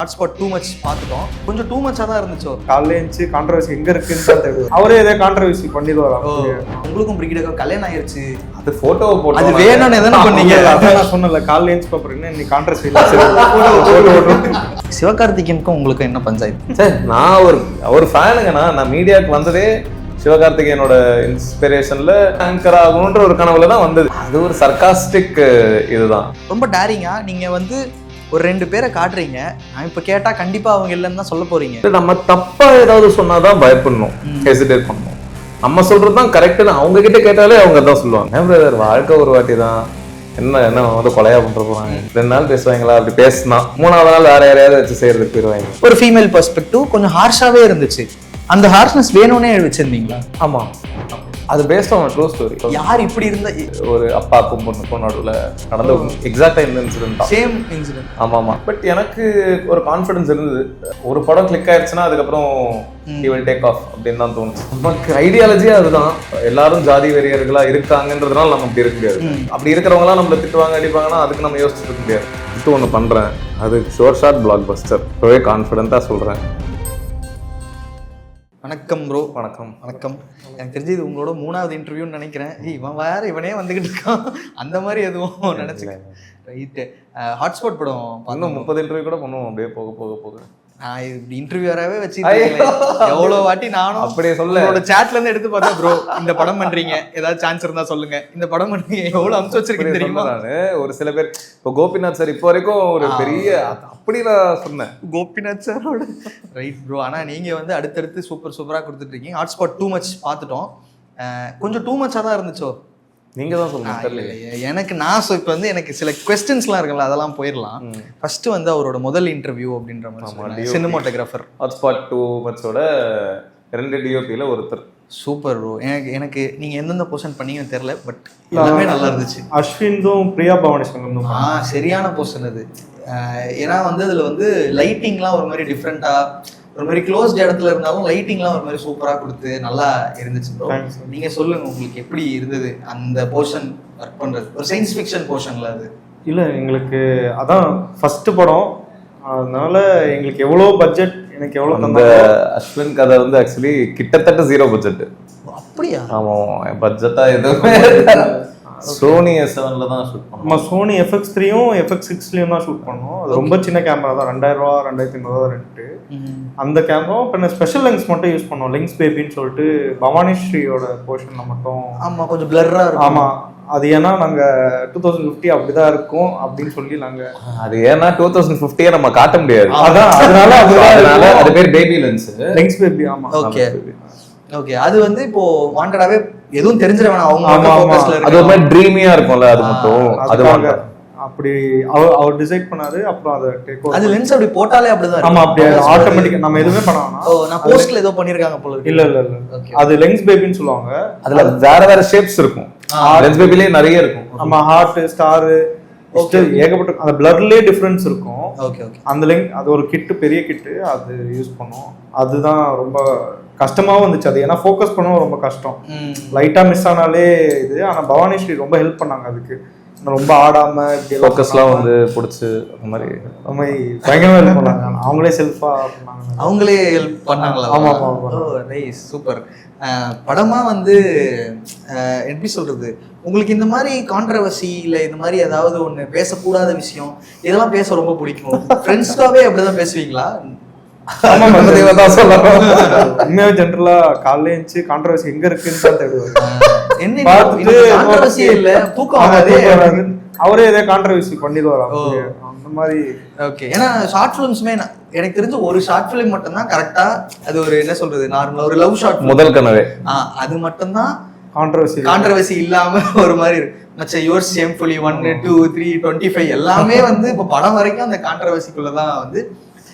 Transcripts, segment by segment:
Hotspot too much பார்த்துட்டோம். கொஞ்சம் two மச்சாக தான் இருந்துச்சோ. காலையில எழுந்துச்சு கான்ட்ரவர்சி எங்க இருக்குன்னு தான் தேடுவோம். அவரே ஏதோ கான்ட்ரவர்சி பண்ணிடுவார். உங்களுக்கும் பிரிகிடக்கும் கல்யாணம் ஆயிருச்சு, அது போட்டோவை போட்டு அது வேணும்னு எதனா பண்ணீங்க? அதான் நான் சொன்னல, காலையில எழுந்துச்சு பாப்பறீங்க இன்னைக்கு கான்ட்ரவர்சி இல்ல. சிவகார்த்திகேயனுக்கும் உங்களுக்கு என்ன பஞ்சாயத்து? சார் நான் ஒரு ஃபேனுங்க. நான் மீடியாவுக்கு வந்ததே சிவகார்த்திகேயனோட இன்ஸ்பிரேஷன்ல ஆங்கர் ஆகணுன்ற ஒரு கனவுல தான் வந்தது. அது ஒரு சர்காஸ்டிக் இதுதான். ரொம்ப டேரிங்கா நீங்க வந்து ஒரு 2 பேரை காட்டுறீங்க. நான் இப்ப கேட்டா கண்டிப்பா அவங்க இல்லைன்னு தான் சொல்ல போறீங்க. நம்ம தப்பா ஏதாவது சொன்னாதான் பயப்படணும், ஹெசிடேட் பண்ணணும். நம்ம சொல்றதுதான் கரெக்ட்னு அவங்க கிட்ட கேட்டாலே அவங்க தான் சொல்லுவாங்க. பிரதர் வாழ்க்கை ஒரு வாட்டி தான், என்ன வந்து கொலையா பண்ற போறாங்க. 2 நாள் பேசுவாங்களா, அப்படி பேசினா 3ஆவது நாள் வேற யாரையாவது வச்சு செய்யறதுக்கு போயிருவாங்க. ஒரு ஃபீமேல் பெர்ஸ்பெக்டிவ் கொஞ்சம் ஹார்ஷாவே இருந்துச்சு. அந்த ஹார்ஷ்னஸ் வேணும்னே வச்சிருந்தீங்களா? ஆமா, அது பேஸ்ட் ஆன் ட்ரூ ஸ்டோரி. யார் இப்படி இருந்தா? ஒரு அப்பாக்கும் பொண்ணுக்கும் நடுவில் நடந்த எக்ஸாக்டா இந்த இன்சிடென்ட் தான். Same incident. ஆமா. பட் எனக்கு ஒரு கான்ஃபிடன்ஸ் இருந்தது. ஒரு படம் கிளிக் ஆயிடுச்சுன்னா அதுக்கப்புறம் he will take off அப்படின்னு தான் தோணுச்சு. நமக்கு ஐடியாலஜியா அதுதான். எல்லாரும் ஜாதி வெறியர்களா இருக்காங்கன்றதுனால நம்ம அப்படி இருக்க முடியாது. அப்படி இருக்கிறவங்களாம் நம்மள திட்டுவாங்க அடிப்பாங்கன்னா அதுக்கு நம்ம யோசிச்சுட்டு இருக்க முடியாது. இது ஒன்று பண்றேன், அது ஷோர் ஷாட் பிளாக் பஸ்டர். இப்பவே கான்ஃபிடென்ட்டா சொல்றேன். வணக்கம் ப்ரோ. வணக்கம். எனக்கு தெரிஞ்சு இது உங்களோட 3வது இன்டர்வியூன்னு நினைக்கிறேன். இவனே வந்துகிட்டு இருக்கான் அந்த மாதிரி எதுவும் நினைச்சுக்கேன். ரைட்டு. ஹாட்ஸ்பாட் படம் இன்னும் 30 இன்டர்வியூ கூட பண்ணுவோம் அப்படியே போக. நான் இப்படி இன்டர்வியூராகவே வச்சு எவ்வளோ வாட்டி நானும் அப்படியே சொல்ல உங்களோட சேட்ல இருந்து எடுத்து பார்த்தேன். ப்ரோ இந்த படம் பண்றீங்க, ஏதாவது சான்ஸ் இருந்தா சொல்லுங்க, இந்த படம் பண்றீங்க, எவ்வளவு அம்சம் வச்சிருக்கீங்க தெரியுமா? ஒரு சில பேர் இப்போ கோபிநாத் சார் இப்போ வரைக்கும் ஒரு பெரிய அப்படி நான் சொன்னேன் கோபிநாத் சாரோட. Right bro. ஆனா நீங்க வந்து அடுத்தடுத்து சூப்பரா கொடுத்துட்டு இருக்கீங்க. ஹாட்ஸ்பாட் டூ மச் பார்த்துட்டோம். கொஞ்சம் டூ மச்சா தான் இருந்துச்சோ. நீங்க தான் சொல்லுங்க. எனக்கு இப்போ வந்து எனக்கு சில கொஸ்டின்ஸ்லாம் இருக்குல்ல, அதெல்லாம் போயிடலாம். ஃபர்ஸ்ட் வந்து அவரோட முதல் இன்டர்வியூ அப்படின்ற மாதிரி சினிமாட்டோகிராஃபர். ஹாட்ஸ்பாட் டூ மச்சோட 2 டிஓபியில் ஒருத்தர். Super bro. எனக்கு நீங்க எந்தெந்த போர்ஷன் பண்ணீங்கன்னு தெரியல, பட் எல்லாமே நல்லா இருந்துச்சு. அஸ்வின்தும் பிரியா பவானி சங்கரும் சரியான போர்ஷன் அது. ஏன்னா வந்து அதுல வந்து லைட்டிங்லாம் ஒரு மாதிரி டிஃப்ரெண்டா, ஒரு மாதிரி க்ளோஸ்ட் இடத்துல இருந்தாலும் லைட்டிங்லாம் ஒரு மாதிரி சூப்பரா கொடுத்து நல்லா இருந்துச்சு ப்ரோ. நீங்க சொல்லுங்க, உங்களுக்கு எப்படி இருந்தது அந்த போர்ஷன் ஒர்க் பண்றது? ஒரு சயின்ஸ் ஃபிக்ஷன் போர்ஷன்ல அது இல்ல, எங்களுக்கு அதான் ஃபர்ஸ்ட் படம், அதனால எங்களுக்கு எவ்வளோ பட்ஜெட், எனக்கு எவ்வளோ அந்த அஸ்வின் கதை வந்து ஆக்சுவலி கிட்டத்தட்ட 0 பட்ஜெட். அப்படியா? ஆமா, பட்ஜெட்டா எதுவுமே சோனி S7ல தான் ஷூட் பண்ணோம். நம்ம சோனி FX3யும் FX6லையும் தான் ஷூட் பண்ணோம். அது ரொம்ப சின்ன கேமரா தான், 2000 ரூபா 2500 ரெண்டு. அந்த கேமரா இப்போ ஸ்பெஷல் லென்ஸ் மட்டும் யூஸ் பண்ணோம். லென்ஸ் பேபின்னு சொல்லிட்டு பவானி ஸ்ரீயோட போர்ஷன்ல மட்டும். ஆமா, கொஞ்சம் பிளர்ரா இருக்கும். ஆமா, அது ஏன்னா நாங்க 2050 அப்படிதான் இருக்கும் அப்படின்னு சொல்லி நாங்க, அது ஏன்னா 2050 நம்ம காட்ட முடியாது. அதான் அதனால அது பேர் பேபி லென்ஸ், லென்ஸ் பேபி. ஆமா, ஓகே. அது வந்து இப்போ வாண்டடாவே எதுவும் தெரிஞ்சிட வேணாம், அவங்க அது ஒரு மாதிரி ட்ரீமியா இருக்கும்ல, அது மட்டும் அது அப்படி அவர் டிசைட் பண்ணாரு. அப்புறம் அதை டேக் ஓவர். அது லென்ஸ் அப்படி போட்டாலே அப்படிதான். ஆமா, அப்படி ஆட்டோமேட்டிக்கா நம்ம எதுவுமே பண்ண வேணாம். நான் போஸ்ட்ல ஏதோ பண்ணிருக்காங்க போல. இல்ல அது லென்ஸ் பேபின்னு சொல்லுவாங்க. அதுல வேற ஷேப்ஸ் இருக்கும். லென்ஸ் பேபிலே நிறைய இருக்கும். நம்ம ஹார்ட், ஸ்டார், ஏகப்பட்ட அந்த பிளர்லயே டிஃபரன்ஸ் இருக்கும். ஓகே. அந்த லென்ஸ் அது ஒரு கிட்டு, பெரிய கிட்டு, அது யூஸ் பண்ணோம். அதுதான் ரொம்ப கஷ்டமாவும் இருந்துச்சு. அது ஏன்னா ஃபோக்கஸ் பண்ணவும் ரொம்ப கஷ்டம். லைட்டா மிஸ் ஆனாலே இது. ஆனா பவானி ஸ்ரீ ரொம்ப ஹெல்ப் பண்ணாங்க அதுக்கு. ரொம்ப ஆடாம ஃபோக்கஸ்லாம் வந்து பிடிச்சி அந்த மாதிரி பயங்கரமா ஹெல்ப் பண்ணாங்க. அவங்களே செல்ஃபா பண்ணாங்க. அவங்களே ஹெல்ப் பண்ணாங்களா? ஆமா. Nice, super. படமா வந்து எப்படி சொல்றது, உங்களுக்கு இந்த மாதிரி கான்ட்ரவர்சி இல்ல இந்த மாதிரி ஏதாவது ஒண்ணு பேசக்கூடாத விஷயம் இதெல்லாம் பேச ரொம்ப பிடிக்கும்? ஃப்ரெண்ட்ஸ்க்காவே அப்படிதான் பேசுவீங்களா? உண்மையாவே ஜென்ரலா காலையில எழுந்துச்சு கான்ட்ரவர்சி எங்க இருக்குன்னு தான் தேடுவாரு. இல்ல தூக்கம் அவரே ஏதோ கான்ட்ரவர்சி பண்ணிடுவாரு அந்த மாதிரி. ஓகே. ஏன்னா ஷார்ட் ஃபிலிம்ஸ்மே எனக்கு தெரிஞ்ச ஒரு ஷார்ட் ஃபிலிம் மட்டும் தான் கரெக்டா, அது ஒரு என்ன சொல்றது, நார்மலா ஒரு லவ் ஷார்ட், முதல் கனவே, அது மட்டும் தான் கான்ட்ரவர்சி இல்லாம ஒரு மாதிரி மச்ச யுவர் ஷேம்ஃபுல்லி 1 2 3 25 எல்லாமே வந்து இப்ப படம் வரைக்கும் அந்த கான்ட்ரவர்சிக்குள்ளதான் வந்து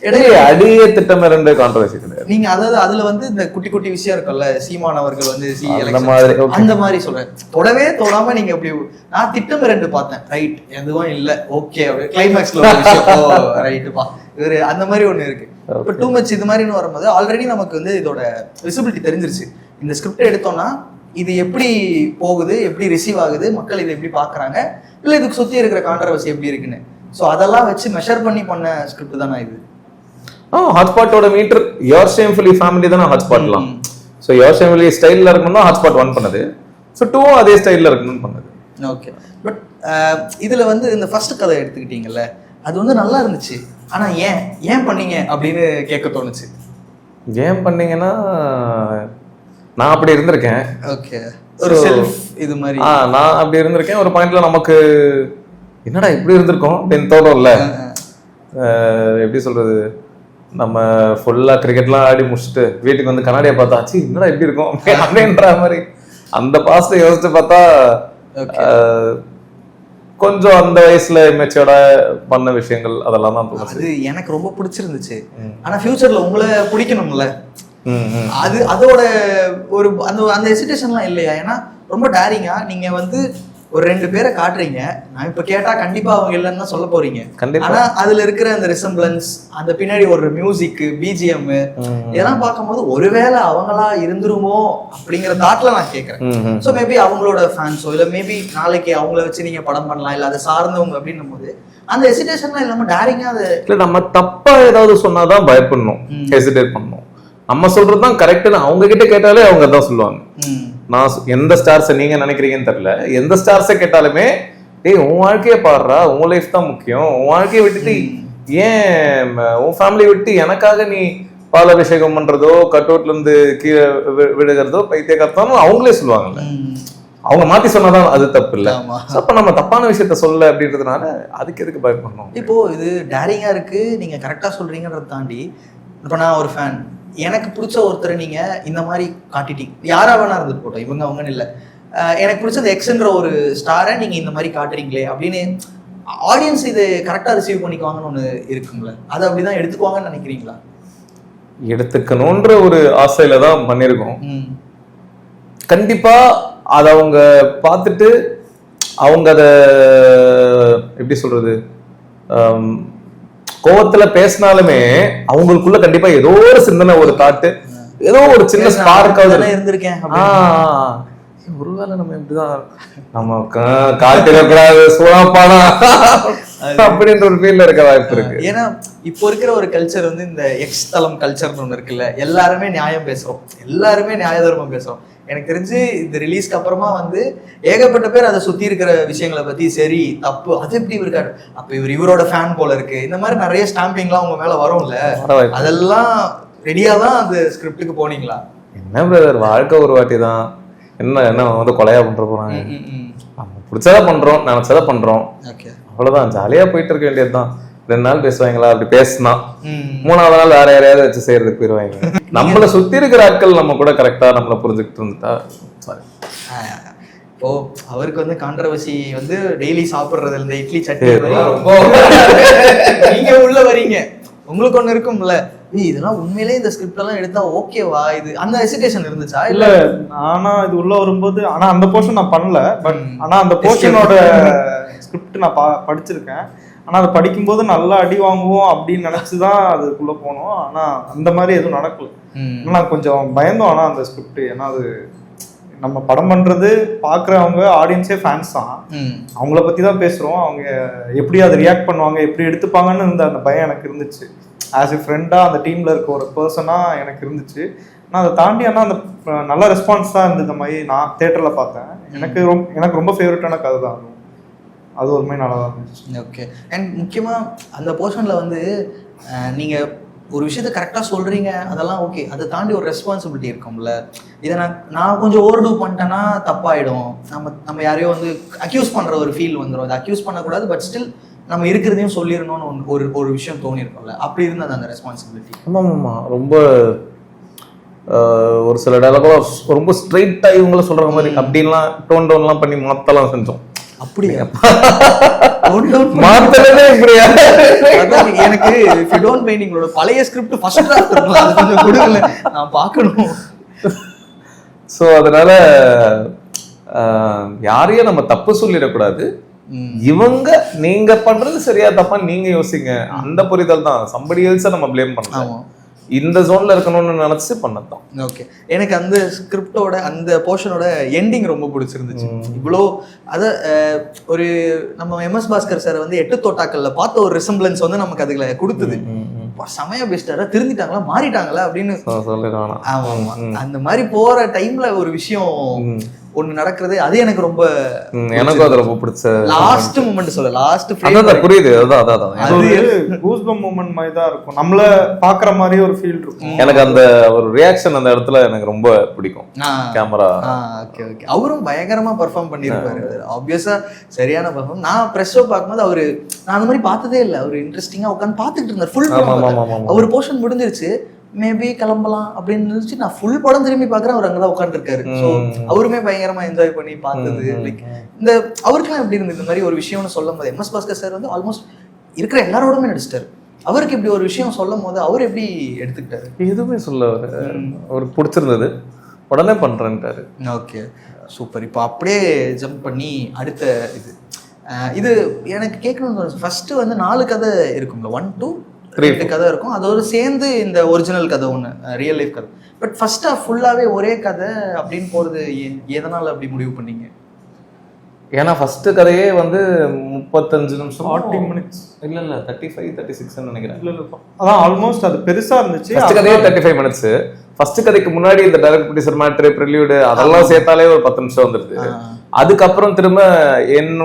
அடிய திட்டம் 2 கான்ட்ரவர்சி கிடையாது. நீங்க அதாவது அதுல வந்து இந்த குட்டி குட்டி விஷயம் இருக்குல்ல, சீமான் அவர்கள் வந்து அந்த மாதிரி சொல்றேன், தொடவே தொடாம நீங்க அப்படி. நான் திட்டம் 2 பார்த்தேன், ரைட், எதுவும் இல்ல, ஓகே. கிளைமேக்ஸ்ல ரைட்டுப்பா இவரு அந்த மாதிரி ஒண்ணு இருக்கு. இப்ப டூ மச் இது மாதிரின்னு வரும்போது ஆல்ரெடி நமக்கு வந்து இதோட விசிபிலிட்டி தெரிஞ்சிருச்சு. இந்த ஸ்கிரிப்ட் எடுத்தோம்னா இது எப்படி போகுது, எப்படி ரிசீவ் ஆகுது, மக்கள் இதை எப்படி பாக்குறாங்க, இல்ல இதுக்கு சுத்தி இருக்கிற கான்ட்ரவர்சி எப்படி இருக்குன்னு. ஸோ அதெல்லாம் வச்சு மெஷர் பண்ணி பண்ண ஸ்கிரிப்ட் தானே இது. ஹாட்ஸ்பாட்டோட மீட்டர் யோர் ஷேம்ஃபுல்லி ஃபேமிலி தானே ஹாட்ஸ்பாட்லாம். ஸோ யோர் ஷேம்ஃபுல்லி ஸ்டைலில் இருக்கணும் தான் ஹாட்ஸ்பாட் 1 பண்ணது. ஸோ 2வும் அதே ஸ்டைலில் இருக்கணும்னு பண்ணது. ஓகே. பட் இதில் வந்து இந்த ஃபர்ஸ்ட் கதை எடுத்துக்கிட்டீங்கல்ல, அது வந்து நல்லா இருந்துச்சு. ஆனால் ஏன் பண்ணீங்க அப்படின்னு கேட்க தோணுச்சு. ஏன் பண்ணீங்கன்னா நான் அப்படி இருந்திருக்கேன். ஓகே. ஒரு செல்ஃப் இது மாதிரி நான் அப்படி இருந்திருக்கேன். ஒரு பாயிண்ட்ல நமக்கு என்னடா இப்படி இருந்திருக்கோம் அப்படின்னு தோணும்ல. எப்படி சொல்றது, நம்ம ஃபுல்லா கிரிக்கெட்லாம் ஆடி முடிச்சுட்டு வீட்டுக்கு வந்து கண்ணாடியை பார்த்தா ஆச்சு என்னடா இப்படி இருக்கும் அப்படின்ற மாதிரி அந்த பாஸ்ட யோசிச்சு பார்த்தா கொஞ்சம் அந்த வயசுல மெச்சூர்டா பண்ண விஷயங்கள் அதெல்லாம் தான் தோணுச்சு. அது எனக்கு ரொம்ப பிடிச்சிருந்துச்சு. ஆனா ஃபியூச்சர்ல உங்களை பிடிக்கணும்ல, அது அதோட ஒரு அந்த ஹெசிடேஷன்லாம் இல்லையா? ஏன்னா ரொம்ப டேரிங்கா நீங்க வந்து ஒரு 2 பேரை காட்டுறீங்க. நான் இப்ப கேட்டா கண்டிப்பா அவங்க இல்லைன்னு தான் சொல்ல போறீங்க. ஆனா அதுல இருக்கிற அந்த ரிசம்பிளன்ஸ், அந்த பின்னாடி ஒரு மியூசிக், பிஜிஎம் இதெல்லாம் பார்க்கும்போது ஒருவேளை அவங்களா இருந்துருமோ அப்படிங்கிற தாட்ல நான் கேட்கறேன். ஸோ மேபி அவங்களோட ஃபேன்ஸோ இல்ல மேபி நாளைக்கு அவங்கள வச்சு நீங்க படம் பண்ணலாம், இல்ல அதை சார்ந்தவங்க அப்படின்னும் போது அந்த ஹெசிடேஷன்லாம் இல்லாம டேரிங்கா அது இல்ல. நம்ம தப்பா ஏதாவது சொன்னாதான் பயப்படணும், ஹெசிடேட் பண்ணணும். நம்ம சொல்றதுதான் கரெக்ட்னு அவங்க கிட்ட கேட்டாலே அவங்க தான் சொல்லுவாங்க. நான் எந்த ஸ்டார்ஸை நீங்க நினைக்கிறீங்கன்னு தெரியல, எந்த ஸ்டார்ஸை கேட்டாலுமே டேய் உன் வாழ்க்கையை பாடுறா, உன் லைஃப் தான் முக்கியம், உன் வாழ்க்கையை விட்டுட்டு ஏன் உன் ஃபேமிலி விட்டு எனக்காக நீ பாலாபிஷேகம் பண்றதோ கட் அவுட்ல இருந்து கீழே விழுகிறதோ பைத்தியக்காரத்தாலும் அவங்களே சொல்லுவாங்கல்ல. அவங்க மாத்தி சொன்னாதான் அது தப்பு இல்ல. அப்ப நம்ம தப்பான விஷயத்த சொல்ல அப்படின்றதுனால அதுக்கு எதுக்கு பயப்படணும்? இப்போ இது டேரிங்கா இருக்கு, நீங்க கரெக்டா சொல்றீங்கன்றத தாண்டி இப்ப நான் ஒரு ஃபேன், எனக்கு பிடிச்ச ஒருத்தரை நீங்க இந்த மாதிரி காட்டிட்டீங்க, யாரா வேணா இருந்துட்டு போட்டோம், இவங்க அவங்கன்னு இல்லை, எனக்கு பிடிச்சது எக்ஸ்ன்ற ஒரு ஸ்டாரை நீங்க இந்த மாதிரி காட்டுறீங்களே அப்படின்னு ஆடியன்ஸ் இது கரெக்டா ரிசீவ் பண்ணிக்குவாங்கன்னு ஒண்ணு இருக்குங்களா? அதை அப்படிதான் எடுத்துக்குவாங்கன்னு நினைக்கிறீங்களா? எடுத்துக்கணும்ன்ற ஒரு ஆசையில தான் பண்ணிருக்கோம். கண்டிப்பா அதை அவங்க பார்த்துட்டு அவங்க அதை எப்படி சொல்றது, கோவத்துல பேசினாலுமே அவங்களுக்குள்ள கண்டிப்பா ஏதோ ஒரு சிந்தனை, ஒரு தாட்டு, ஏதோ ஒரு சின்ன ஸ்பார்க்காவது இருந்திருக்கேன். ஒருவேளை நம்ம இப்படிதான் நம்ம காட்டிடக்கூடாது சூழப்பானா அப்படின்ற ஒரு ஃபீல்ல இருக்க வாய்ப்பு இருக்கு. ஏன்னா இப்போ இருக்கிற ஒரு கல்ச்சர் வந்து இந்த எக்ஸ் தளம் கல்ச்சர்னு ஒண்ணு இருக்குல்ல, எல்லாருமே நியாயம் பேசுறோம், எல்லாருமே நியாய தர்மம் பேசுறோம். எனக்கு தெரிஞ்சு இந்த ரிலீஸ்க்கு அப்புறமா வந்து ஏகப்பட்ட பேர் அதை சுத்தி இருக்கிற விஷயங்களை பத்தி சரி தப்பு அது எப்படி இருக்காரு, அப்ப இவரோட ஃபேன் போல இருக்கு, இந்த மாதிரி நிறைய ஸ்டாம்பிங்லாம் உங்க மேல வரும்ல, அதெல்லாம் ரெடியா தான் அந்த ஸ்கிரிப்டுக்கு போனீங்களா? என்ன பிரதர், வாழ்க்கை ஒரு வாட்டி தான், என்ன வந்து கொலையா பண்ற போறாங்க, நம்ம பிடிச்சதை பண்றோம், நினைச்சதை பண்றோம், அவ்வளவுதான், ஜாலியா போயிட்டு இருக்க வேண்டியதுதான். 2 நாள் பேசுவாங்களா, அப்படி பேசினா 3ஆவது நாள் வேற யாரையாவது வச்சு செய்யறதுக்கு போயிருவாங்க. நம்மளை சுத்தி இருக்கிற ஆட்கள் நம்ம கூட கரெக்டா நம்மளை புரிஞ்சுக்கிட்டு இருந்துட்டா. இப்போ அவருக்கு வந்து கான்ட்ரவர்சி வந்து டெய்லி சாப்பிடுறது இந்த இட்லி சட்னி ரொம்ப நீங்க உள்ள வரீங்க, உங்களுக்கு ஒண்ணு இருக்கும்ல, இதெல்லாம் உண்மையிலேயே இந்த ஸ்கிரிப்ட் எல்லாம் எடுத்தா ஓகேவா, இது அந்த ஹெசிடேஷன் இருந்துச்சா? இல்ல ஆனா இது உள்ள வரும்போது, ஆனா அந்த போர்ஷன் நான் பண்ணல, பட் ஆனா அந்த போர்ஷனோட ஸ்கிரிப்ட் நான் படிச்சிருக்கேன். ஆனா அதை படிக்கும்போது நல்லா அடி வாங்குவோம் அப்படின்னு நினைச்சுதான் அதுக்குள்ள போனோம். ஆனா அந்த மாதிரி எதுவும் நடக்கல. நான் கொஞ்சம் பயந்தோம். ஆனா அந்த ஸ்கிரிப்ட், ஏன்னா அது நம்ம படம் பண்றது பாக்குறவங்க ஆடியன்ஸே ஃபேன்ஸ் தான், அவங்கள பத்தி தான் பேசுறோம், அவங்க எப்படி அதை ரியாக்ட் பண்ணுவாங்க, எப்படி எடுத்துப்பாங்கன்னு இருந்த அந்த பயம் எனக்கு இருந்துச்சு. ஆஸ் எ ஃப்ரெண்டா அந்த டீம்ல இருக்க ஒரு பர்சனா எனக்கு இருந்துச்சு. நான் அதை தாண்டி ஆனால் அந்த நல்ல ரெஸ்பான்ஸ் தான் இருந்தது. இந்த மாதிரி நான் தியேட்டர்ல பார்த்தேன், எனக்கு ரொம்ப ஃபேவரட்டான கதை தான் அது ஒரு மாதிரி நல்லா தான் இருந்துச்சு. ஓகே. அண்ட் முக்கியமாக அந்த போர்ஷனில் வந்து நீங்கள் ஒரு விஷயத்த கரெக்டாக சொல்கிறீங்க, அதெல்லாம் ஓகே, அதை தாண்டி ஒரு ரெஸ்பான்சிபிலிட்டி இருக்கும்ல. இதை நான் கொஞ்சம் ஓவர்டூ பண்ணிட்டேன்னா தப்பாயிடும், நம்ம யாரையோ வந்து அக்யூஸ் பண்ணுற ஒரு ஃபீல் வந்துடும். அதை அக்யூஸ் பண்ணக்கூடாது, பட் ஸ்டில் நம்ம இருக்கிறதையும் சொல்லிடணும்னு ஒரு விஷயம் தோணிருக்கும்ல, அப்படி இருந்தது அந்த ரெஸ்பான்சிபிலிட்டி. ஆமாம், ரொம்ப ஒரு சில டயலாக்லாம் ரொம்ப ஸ்ட்ரைட்டாக இவங்கள சொல்கிற மாதிரி அப்படின்லாம் டோன்லாம் பண்ணி மாற்றலாம் செஞ்சோம். அப்படியா? மாத்தறதே இப்படியா? எனக்கு if you don't mind உங்களோட பழைய ஸ்கிரிப்ட் ஃபர்ஸ்ட் டிராஃப்ட் இருக்குல, அது கொஞ்சம் கொடுங்க, நான் பார்க்கணும். சோ அதனால யாரையும் நம்ம தப்பு சொல்லிடக்கூடாது. இவங்க நீங்க பண்றது சரியா தப்பா நீங்க யோசிங்க, அந்த புரிதல் தான். somebody else நம்ம ப்ளேம் பண்ணலாம், இந்த ஜோன்ல இருக்கணும்னு நினைச்சு பண்ணதான். ஓகே. எனக்கு அந்த ஸ்கிரிப்டோட அந்த போர்ஷனோட எண்டிங் ரொம்ப பிடிச்சிருந்துச்சு. இவ்வளோ அதை ஒரு நம்ம MS பாஸ்கர் சார் வந்து 8 தோட்டாக்கள்ல பார்த்த ஒரு ரிசம்பிளன்ஸ் வந்து நமக்கு அதுல கொடுத்தது. செமையா பெஸ்டாரா திருந்திட்டாங்களா மாறிட்டாங்களா அப்படின்னு சொல்லிடுவானா. ஆமா ஆமா அந்த மாதிரி போற டைம்ல ஒரு விஷயம் ஒண்ணு நடக்கிறது அது எனக்கு ரொம்ப எனக்கும் அது ரொம்ப பிடிச்ச லாஸ்ட் மூமெண்ட் சொல்ல லாஸ்ட் அதான் புரியுது. அதான் அது ஒரு கூஸ்பம் மூமெண்ட் மாதிரி தான் இருக்கும், நம்மள பாக்குற மாதிரி ஒரு ஃபீல் இருக்கும். எனக்கு அந்த ஒரு ரியாக்ஷன் அந்த இடத்துல எனக்கு ரொம்ப பிடிக்கும். கேமரா ஓகே ஓகே அவரும் பயங்கரமா பெர்ஃபார்ம் பண்ணிருப்பாரு. ஆப்வியஸா சரியான பெர்ஃபார்ம். நான் பிரஸ் ஷோ பார்க்கும்போது அவரு நான் அந்த மாதிரி பார்த்ததே இல்லை. அவரு இன்ட்ரெஸ்டிங்கா உட்காந்து பார்த்துட்டு இருந்தார் ஃபுல். அவர் போர்ஷன் முடிஞ்சிருச்சு, மேபி கிளம்பலாம் அப்படின்னு நினைச்சு நான் ஃபுல் படம் திரும்பி பாக்குறேன். அவர் அங்கதான் உட்காந்துருக்காரு. ஸோ அவருமே பயங்கரமா என்ஜாய் பண்ணி பார்த்தது. லைக் இந்த அவருக்குலாம் எப்படி இருந்தது இந்த மாதிரி ஒரு விஷயம்னு சொல்லும் போது? எம்எஸ் பாஸ்கர் சார் வந்து ஆல்மோஸ்ட் இருக்கிற எல்லாரோடமே நடிச்சிட்டாரு. அவருக்கு இப்படி ஒரு விஷயம் சொல்லும் போது அவர் எப்படி எடுத்துக்கிட்டாரு? எதுவுமே சொல்ல அவருக்கு பிடிச்சிருந்தது, உடனே பண்றேன்ட்டாரு. Okay super. இப்போ அப்படியே ஜம்ப் பண்ணி அடுத்த இது எனக்கு கேட்கணும்னு ஃபர்ஸ்ட் வந்து 4 கதை இருக்கும்ல, 1 2 3 கதை இருக்கும். அதோட சேர்ந்து இந்த ஒரிஜினல் கதை ஒன்று ரியல் லைஃப் கதை. பட் ஃபர்ஸ்ட் ஃபுல்லாவே ஒரே கதை அப்படின்னு போறது எதனால அப்படி முடிவு பண்ணீங்க? ஏன்னா ஃபர்ஸ்ட் கதையே வந்து 35 நிமிஷம் 40 மினிட்ஸ் இல்ல 35 36 நினைக்கிறேன். அதான் ஆல்மோஸ்ட் அது பெருசா இருந்துச்சு. ஃபர்ஸ்ட் கதையே 35 மினிட்ஸ். ஃபர்ஸ்ட் கதைக்கு முன்னாடி இந்த டைரக்ட் ப்ரொடியூசர் மேட்ரு ப்ரிலியூடு அதெல்லாம் சேர்த்தாலே ஒரு 10 நிமிஷம் வந்துருது. அதுக்கப்புறம் திரும்ப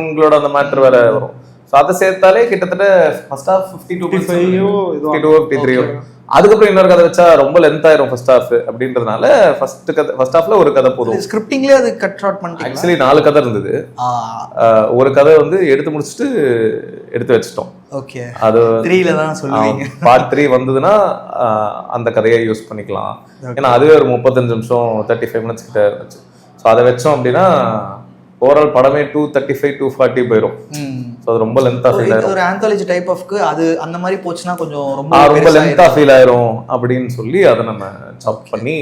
உங்களோட அந்த மேட்ரு வேற வரும். ஸோ அதை சேர்த்தாலே கிட்டத்தட்ட ஃபர்ஸ்ட் ஹாஃப் 52 அதுக்கப்புறம் இன்னொரு கதை வச்சா ரொம்ப லென்த் ஆயிரும் ஃபர்ஸ்ட் ஹாஃப். அப்படின்றதுனால ஃபர்ஸ்ட் ஹாஃப்ல ஒரு கதை போதும். ஸ்கிரிப்டிங்லேயே அது கட் ஷார்ட் பண்ணிட்டீங்க. ஆக்சுவலி 4 கதை இருந்தது. ஒரு கதை வந்து எடுத்து முடிச்சுட்டு எடுத்து வச்சிட்டோம். ஓகே அது 3ல தான் சொல்லுவீங்க. பார்ட் 3 வந்ததுன்னா அந்த கதையை யூஸ் பண்ணிக்கலாம். ஏன்னா அதுவே ஒரு 35 நிமிஷம் 35 மினிட்ஸ் கிட்ட இருந்துச்சு. ஸோ அதை வச்சோம் அப்படின்னா ஓவரால் படமே 235 240 போயிடும். ஸோ அது ரொம்ப லென்த்தாக ஃபீல் ஆயிரும். ஒரு ஆந்தாலஜி டைப் ஆஃப்க்கு அது அந்த மாதிரி போச்சுன்னா கொஞ்சம் ரொம்ப லென்த்தாக ஃபீல் ஆயிரும் அப்படின்னு சொல்லி அதை நம்ம சாப் பண்ணி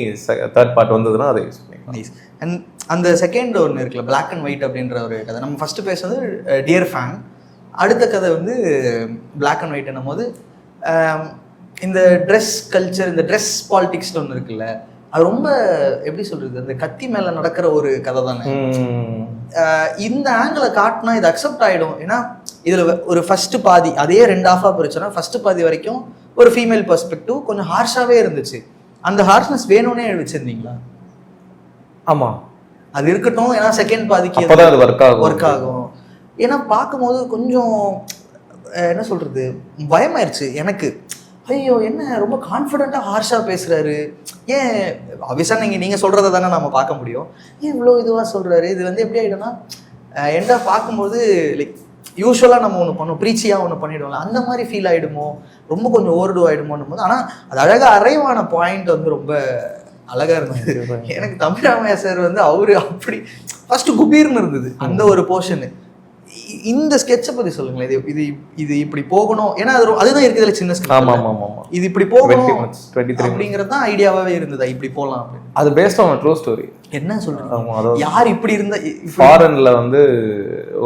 தேர்ட் பார்ட் வந்ததுன்னா அதை யூஸ் பண்ணிக்கலாம். அண்ட் அந்த செகண்ட் ஒன்று இருக்குல்ல, பிளாக் அண்ட் ஒயிட் அப்படின்ற ஒரு கதை. நம்ம ஃபர்ஸ்ட் பேசுறது டியர் ஃபேன். அடுத்த கதை வந்து பிளாக் அண்ட் ஒயிட் என்னும் போது இந்த ட்ரெஸ் கல்ச்சர், இந்த ட்ரெஸ் பாலிடிக்ஸ்ல ஒன்று இருக்குல்ல, அது ரொம்ப எப்படி சொல்றது, அந்த கத்தி மேல நடக்கிற ஒரு கதை தானே. இந்த ஆங்கிளை காட்டினா இது அக்செப்ட் ஆயிடும். ஏன்னா இதுல ஒரு ஃபர்ஸ்ட் பாதி அதே 2 ஹாஃபா பிரிச்சோன்னா ஃபர்ஸ்ட் பாதி வரைக்கும் ஒரு ஃபீமேல் பெர்ஸ்பெக்டிவ் கொஞ்சம் ஹார்ஷாவே இருந்துச்சு. அந்த ஹார்ஷ்னஸ் வேணும்னே வச்சிருந்தீங்களா? ஆமா அது இருக்கட்டும். ஏன்னா செகண்ட் பாதிக்கு அது ஒர்க் ஆகும். ஏன்னா பார்க்கும்போது கொஞ்சம் என்ன சொல்றது பயமாயிருச்சு எனக்கு. ஐயோ என்ன ரொம்ப கான்ஃபிடென்ட்டாக ஹார்ஷாக பேசுகிறாரு. ஏன் ஆப்வியஸாக நீங்கள் சொல்கிறத தானே நம்ம பார்க்க முடியும். ஏன் இவ்வளோ இதுவாக சொல்கிறாரு? இது வந்து எப்படி ஆகிடும்னா எண்டாக பார்க்கும்போது லைக் யூஸ்வலாக நம்ம ஒன்று பண்ணுவோம், ப்ரீச்சியாக ஒன்று பண்ணிவிடுவோம்ல, அந்த மாதிரி ஃபீல் ஆகிடுமோ, ரொம்ப கொஞ்சம் ஓவர்டு ஆகிடுமோன்னும் போது. ஆனால் அது அழகாக அரைவான பாயிண்ட் வந்து ரொம்ப அழகாக இருந்தது. எனக்கு தமிழாமையா சார் வந்து அவரு அப்படி ஃபர்ஸ்ட் குபீர்னு இருந்தது அந்த ஒரு போர்ஷனு. இந்த ஸ்கெட்சை பத்தி சொல்லுங்களேன். இது இது இப்படி போகணும். ஏன்னா அதுதான் இருக்குதுல சின்ன ஸ்கெட்ச். இது இப்படி போகணும் அப்படிங்கிறது தான் ஐடியாவே இருந்தது. இப்படி போகலாம் அப்படின்னு. அது பேஸ்ட் ஆன் ட்ரூ ஸ்டோரி. என்ன சொல்றீங்க? யார் இப்படி இருந்தா? ஃபாரின்ல வந்து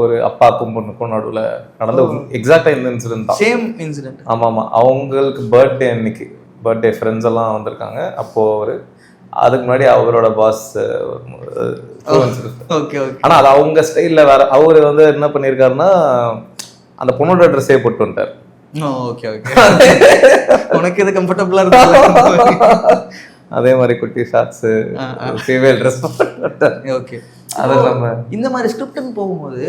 ஒரு அப்பாக்கும் பொண்ணுக்கும் நடுவுல நடந்த எக்ஸாக்டா இந்த இன்சிடென்ட் தான். Same incident. ஆமா அவங்களுக்கு பர்த்டே அன்னைக்கு பர்த்டே ஃப்ரெண்ட்ஸ் எல்லாம் வந்திருக்காங்க. அப்போ ஒரு அதுக்கு முன்னாடி அவரோட பாஸ். ஆனா அது அவங்க ஸ்டைல்ல வேற. அவரு வந்து என்ன பண்ணிருக்காருன்னா அந்த பொண்ணோட ட்ரெஸ்ஸே போட்டு வந்துட்டார். உனக்கு இது கம்ஃபர்டபுளா இருக்கு. அதே மாதிரி குட்டி ஷார்ட்ஸ் ஃபீமேல் ட்ரெஸ். ஓகே அது நம்ம இந்த மாதிரி ஸ்கிரிப்ட்னு போகும்போது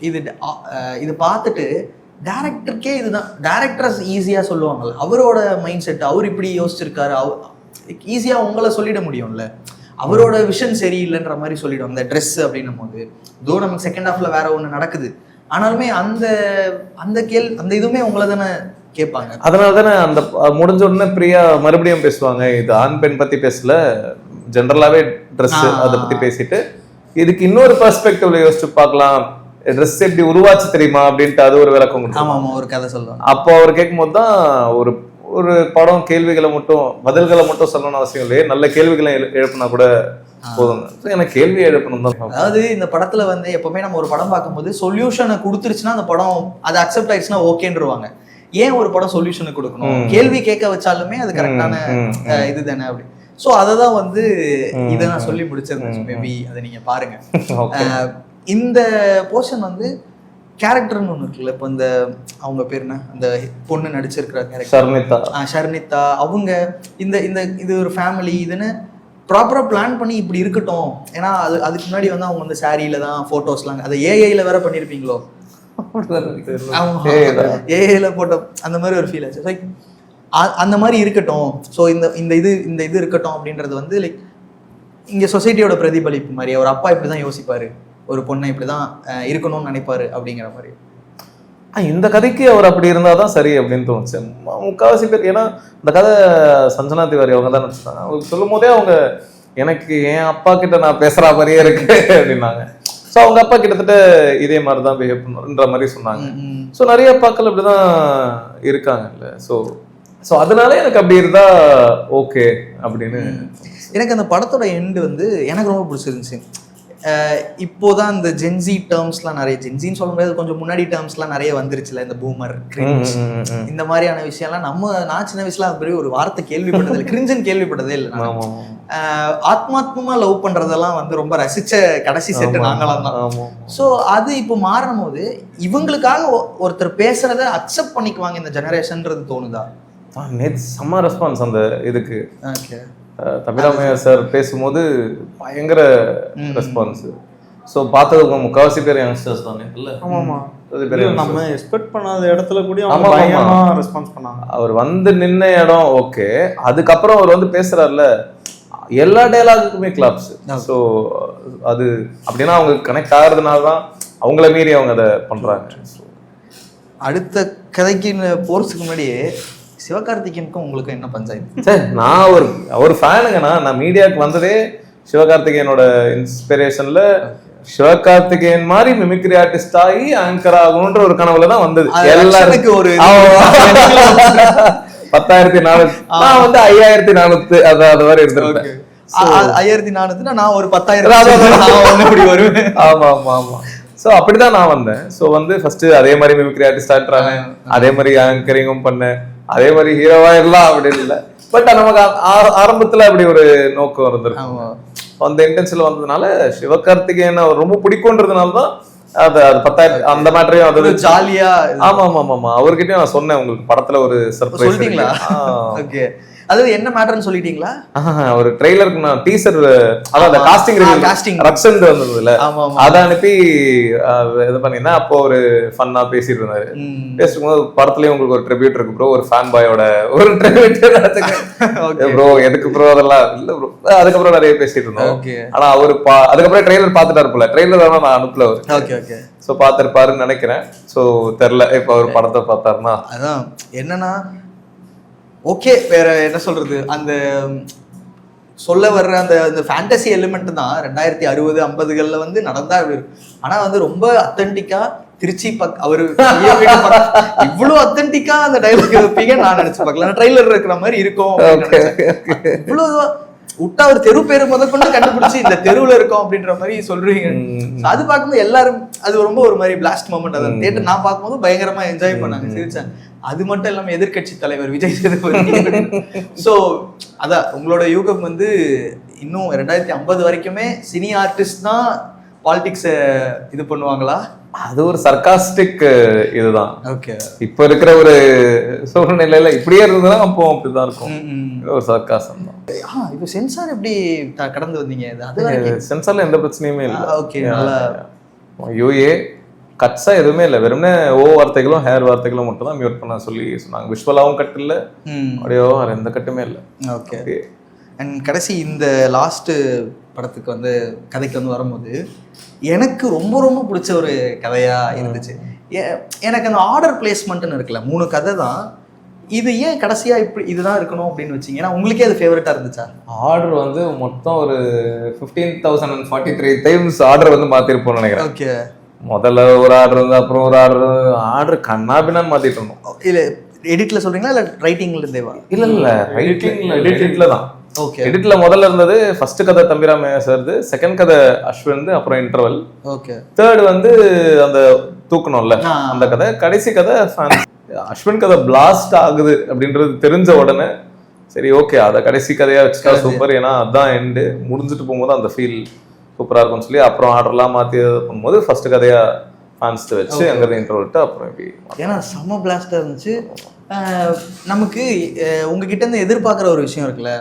இது பார்த்துட்டு டைரக்டருக்கே இதுதான் டைரக்டர்ஸ் ஈஸியா சொல்லுவாங்கல்ல, அவரோட மைண்ட் செட் அவர் இப்படி யோசிச்சிருக்காரு, ஈஸியா உங்களை சொல்லிட முடியும்ல. அவரோட விஷன் சரியில்லைன்ற மாதிரி சொல்லிடும் அந்த ட்ரெஸ் அப்படின்னும் போது. இதோ நமக்கு செகண்ட் ஹாஃப்ல வேற ஒன்று நடக்குது, ஆனாலுமே அந்த அந்த இதுவுமே உங்களை தானே கேட்பாங்க. அதனால தானே அந்த முடிஞ்ச உடனே பிரியா மறுபடியும் பேசுவாங்க. இது ஆண் பெண் பத்தி பேசல, ஜென்ரலாவே ட்ரெஸ் அதை பத்தி பேசிட்டு இதுக்கு இன்னொரு பெர்ஸ்பெக்டிவ்ல யோசிச்சு பார்க்கலாம், ட்ரெஸ் எப்படி உருவாச்சு தெரியுமா அப்படின்ட்டு அது ஒரு விளக்கம் கொடுக்கும். ஆமா ஒரு கதை சொல்லுவாங்க. அப்போ அவர் கேட்கும் போது தான் ஒரு படம் கேள்விகளை மட்டும் பதில்களை மட்டும் சொல்லணும்னு அவசியம் இல்லையே, நல்ல கேள்விகளை எழுப்பினா கூட போதும். எனக்கு கேள்வி எழுப்பணும் தான். அதாவது இந்த படத்துல வந்து எப்பவுமே நம்ம ஒரு படம் பார்க்கும்போது சொல்யூஷனை கொடுத்துருச்சுன்னா அந்த படம் அது அக்செப்ட் ஆயிடுச்சுன்னா ஓகேன்றுவாங்க. ஏன் ஒரு படம் சொல்யூஷனை கொடுக்கணும்? கேள்வி கேட்க வச்சாலுமே அது கரெக்டான இது தானே அப்படி. ஸோ அதை தான் வந்து இதை நான் சொல்லி முடிச்சிருந்தேன். மேபி அதை நீங்க பாருங்க. இந்த போர்ஷன் வந்து கேரக்டர்னு ஒன்று இருக்குல்ல, இப்போ இந்த அவங்க பேர் என்ன, அந்த பொண்ணு நடிச்சிருக்கிற கேரக்டர் ஷர்மிதா. ஷர்மிதா, அவங்க இந்த இந்த இது ஒரு ஃபேமிலி இதுன்னு ப்ராப்பராக பிளான் பண்ணி இப்படி இருக்கட்டும். ஏன்னா அதுக்கு முன்னாடி வந்து அவங்க வந்து சாரியில தான் ஃபோட்டோஸ்லாம், அதை ஏஐல வேற பண்ணியிருப்பீங்களோ, ஏஐல போட்டோ அந்த மாதிரி ஒரு ஃபீல் ஆச்சு. லைக் அந்த மாதிரி இருக்கட்டும், ஸோ இந்த இது இருக்கட்டும் அப்படின்றது வந்து லைக் இங்கே சொசைட்டியோட பிரதிபலிப்பு மாதிரி. ஒரு அப்பா இப்படி தான் யோசிப்பாரு, ஒரு பொண்ணை இப்படி தான் இருக்கணும்னு நினைப்பாரு அப்படிங்கிற மாதிரி. இந்த கதைக்கு அவர் அப்படி இருந்தாதான் சரி அப்படின்னு தோணுச்சு முக்காவாசி பேர். ஏன்னா இந்த கதை சஞ்சனா திவாரி அவங்க தான் நடிச்சிட்டாங்க. அவங்க சொல்லும் போதே அவங்க எனக்கு என் அப்பா கிட்ட நான் பேசுற மாதிரியே இருக்கு அப்படின்னாங்க. ஸோ அவங்க அப்பா கிட்டத்தட்ட இதே மாதிரி தான் பிஹேவ் பண்ணுன்ற மாதிரி சொன்னாங்க. ஸோ நிறைய அப்பாக்கள் அப்படிதான் இருக்காங்கல்ல. ஸோ அதனால எனக்கு அப்படி இருந்தா ஓகே அப்படின்னு. எனக்கு அந்த படத்தோட எண்டு வந்து எனக்கு ரொம்ப பிடிச்சிருந்துச்சு. இப்போதான் இந்த ஜென்சி டேர்ம்ஸ்லாம் நிறைய, ஜென்சின்னு சொல்ல முடியாது, கொஞ்சம் முன்னாடி டேர்ம்ஸ்லாம் நிறைய வந்துருச்சுல, இந்த பூமர் கிரிஞ்ச் இந்த மாதிரியான விஷயம்லாம் நான் சின்ன வயசுல அது ஒரு வார்த்தை கேள்விப்பட்டதே இல்லை, கிரிஞ்சுன்னு கேள்விப்பட்டதே இல்லை. ஆத்மாத்மா லவ் பண்றதெல்லாம் வந்து ரொம்ப ரசிச்ச கடைசி செட்டு நாங்களாம் தான். ஸோ அது இப்போ மாறும் போது இவங்களுக்காக ஒருத்தர் பேசுறத அக்செப்ட் பண்ணிக்குவாங்க இந்த ஜெனரேஷன்ன்றது தோணுதா? நேற்று செம்ம ரெஸ்பான்ஸ் அந்த இதுக்கு. ஓகே, தம்பிராமையா சார் பேசும்போது பயங்கர ரெஸ்பான்ஸ். ஸோ பார்த்தது முக்காவாசி பேர் யங்ஸ்டர்ஸ் தானே இல்லை? நம்ம எக்ஸ்பெக்ட் பண்ணாத இடத்துல கூட ரெஸ்பான்ஸ் பண்ணாங்க. அவர் வந்து நின்ன இடம் ஓகே, அதுக்கப்புறம் அவர் வந்து பேசுறாருல எல்லா டைலாகுக்குமே கிளாப்ஸ். ஸோ அது அப்படின்னா அவங்க கனெக்ட் ஆகிறதுனால தான் அவங்கள மீறி அவங்க அதை பண்றாங்க. அடுத்த கதைக்கு போறதுக்கு முன்னாடியே சிவகார்த்திகேயனுக்கும் உங்களுக்கு என்ன பஞ்சாயத்து? சார் நான் ஒரு ஃபேனுங்கண்ணா. நான் மீடியாவுக்கு வந்ததே சிவகார்த்திகேயனோட இன்ஸ்பிரேஷன்ல. சிவகார்த்திகேயன் மாதிரி மிமிக்ரி ஆர்டிஸ்ட் ஆகி ஆங்கர் ஆகணும்ன்ற ஒரு கனவுல தான் வந்தது. எல்லாருக்கும் ஒரு 10,400, நான் வந்து 5,400 அது மாதிரி இருந்திருக்கேன். 5,400 நான் ஒரு 10,000 வருவேன். ஆமா ஆமா ஆமா. ஸோ அப்படிதான் நான் வந்தேன். ஸோ வந்து ஃபர்ஸ்ட் அதே மாதிரி மிமிக்ரி ஆர்டிஸ்ட் ஆடுறாங்க, அதே மாதிரி ஆங்கரிங்கும் பண்ணேன், அதே மாதிரி ஹீரோவா எல்லாம் அப்படின்னு இல்லை. பட் நமக்கு ஆரம்பத்துல அப்படி ஒரு நோக்கம் இருந்திருக்கு. அந்த இன்டென்ஷன்ல வந்ததுனால சிவகார்த்திகேயன் அவர் ரொம்ப பிடிக்கும்ன்றதுனால தான் அது 10,000 அந்த மேட்டரையும் அது ஜாலியா. ஆமா ஆமா ஆமா. அவர்கிட்டயும் நான் சொன்னேன் உங்களுக்கு படத்துல ஒரு சர்ப்ரைஸ் சொல்லிட்டீங்களா? ஓகே, அது என்ன மேட்டர்னு சொல்லிட்டீங்களா? ஒரு ட்ரெய்லருக்கு நான் டீசர், அதாவது காஸ்டிங் ரக்ஷன் வந்ததுல அதை அனுப்பி இது பண்ணிருந்தேன். அப்போ ஒரு ஃபன்னா பேசிட்டு இருந்தாரு. பேசும்போது படத்துலயும் உங்களுக்கு ஒரு ட்ரிபியூட் இருக்கு ப்ரோ, ஒரு ஃபேன் பாயோட ஒரு ட்ரிபியூட் ப்ரோ. எதுக்கு ப்ரோ அதெல்லாம் இல்ல ப்ரோ. அதுக்கப்புறம் நிறைய பேசிட்டு இருந்தோம். ஆனா அவரு அதுக்கப்புறம் ட்ரெய்லர் பாத்துட்டாரு போல. ட்ரெய்லர் வேணா நான் அனுப்பல அவரு. Okay okay. சோ பாத்துருப்பாருன்னு நினைக்கிறேன். சோ தெரியல இப்ப அவர் படத்தை பார்த்தாருன்னா. அதான் என்னன்னா ஓகே, வேற என்ன சொல்றது, அந்த சொல்ல வர்ற அந்த ஃபேண்டசி எலிமெண்ட் தான் 2060, 50 வந்து நடந்தா ஆனா வந்து ரொம்ப அத்தன்டிக்கா திருச்சி அவரு இவ்வளவு அத்தன்டிக்கா அந்த டைலாக் வைப்பீங்க நான் நினைச்சு பார்க்கல. ட்ரெய்லர் இருக்கிற மாதிரி இருக்கும். இவ்வளவு விட்டா ஒரு தெரு பேரு முதற்கொண்டு கண்டுபிடிச்சு இந்த தெருவுல இருக்கும் அப்படின்ற மாதிரி சொல்றீங்க. அது பார்க்கும்போது எல்லாரும் அது ரொம்ப ஒரு மாதிரி பிளாஸ்ட் மொமெண்ட். அதை தியேட்டர் நான் பார்க்கும்போது பயங்கரமா என்ஜாய் பண்ணாங்க, சிரிச்சாங்க. அது மட்டும் இல்லாம எதிர்கட்சி தலைவர் விஜய் சேதுபதி. ஸோ அதான் உங்களோட யூகம் வந்து இன்னும் 2050 வரைக்குமே சினி ஆர்டிஸ்ட் தான் பாலிடிக்ஸ் இது பண்ணுவாங்களா? அது ஒரு சர்காஸ்டிக் இதுதான். ஓகே, இப்ப இருக்கிற ஒரு சூழ்நிலையில இப்படியே இருந்ததுன்னா அப்போ அப்படிதான் இருக்கும். ஒரு சர்காசம் தான். இப்போ சென்சார் எப்படி கடந்து வந்தீங்க? அது சென்சார்ல எந்த பிரச்சனையுமே இல்லை. ஓகே, நல்லா யூஏ கட்ஸா எதுவுமே இல்லை. வெறும்னே வார்த்தைகளும் ஹேர் வார்த்தைகளும் மட்டும் தான் மியூட் பண்ண சொல்லி சொன்னாங்க. விஷுவலாவும் கட் இல்லை, ஆடியோ எந்த கட்டுமே இல்லை. ஓகே. அண்ட் கடைசி இந்த லாஸ்ட் படத்துக்கு வந்து கதைக்கு வந்து வரும்போது எனக்கு ரொம்ப ரொம்ப பிடிச்ச ஒரு கதையா இருந்துச்சு. எனக்கு அந்த ஆர்டர் பிளேஸ்மெண்ட்னு இருக்குல்ல, 3 கதை தான். இது ஏன் கடைசியா இப்படி இதுதான் இருக்கணும் அப்படின்னு வச்சீங்க? ஏன்னா உங்களுக்கே அது ஃபேவரட்டா இருந்துச்சா? ஆர்டர் வந்து மொத்தம் ஒரு 15,043 டைம்ஸ் ஆர்டர் வந்து மாத்திருப்போம்னு நினைக்கிறேன். ஓகே, முதல்ல ஒரு ஆர்டர் இருந்து அப்புறம் ஒரு ஆர்டர் கண்ணாபின்னு மாத்திட்டு இருந்தோம். இல்ல எடிட்ல சொல்றீங்களா இல்ல ரைட்டிங்ல இருந்தேவா? இல்ல எடிட்ல தான். ஓகே, எடிட்ல முதல்ல இருந்தது ஃபர்ஸ்ட் கதை தம்பிராமையா சார்து, செகண்ட் கதை அஸ்வின், அப்புறம் இன்டர்வல். ஓகே, தேர்ட் வந்து அந்த தூக்கணும்ல அந்த கதை, கடைசி கதை அஸ்வின் கதை பிளாஸ்ட் ஆகுது அப்படின்றது தெரிஞ்ச உடனே சரி ஓகே அதை கடைசி கதையா வச்சுட்டா சூப்பர். ஏன்னா அதான் எண்டு, முடிஞ்சிட்டு போகும்போது அந்த ஃபீல் சூப்பரா இருக்கும்னு சொல்லி அப்புறம் ஆர்டர்லாம் மாத்தி பண்ணும்போது ஃபர்ஸ்ட் கதையா ஃபேன்ஸ் வச்சு அங்கே இன்ட்ரோ விட்டு அப்புறம் இப்படி ஏன்னா செம்ம பிளாஸ்டாக இருந்துச்சு. நமக்கு உங்ககிட்ட இருந்து எதிர்பார்க்குற ஒரு விஷயம் இருக்குல்ல,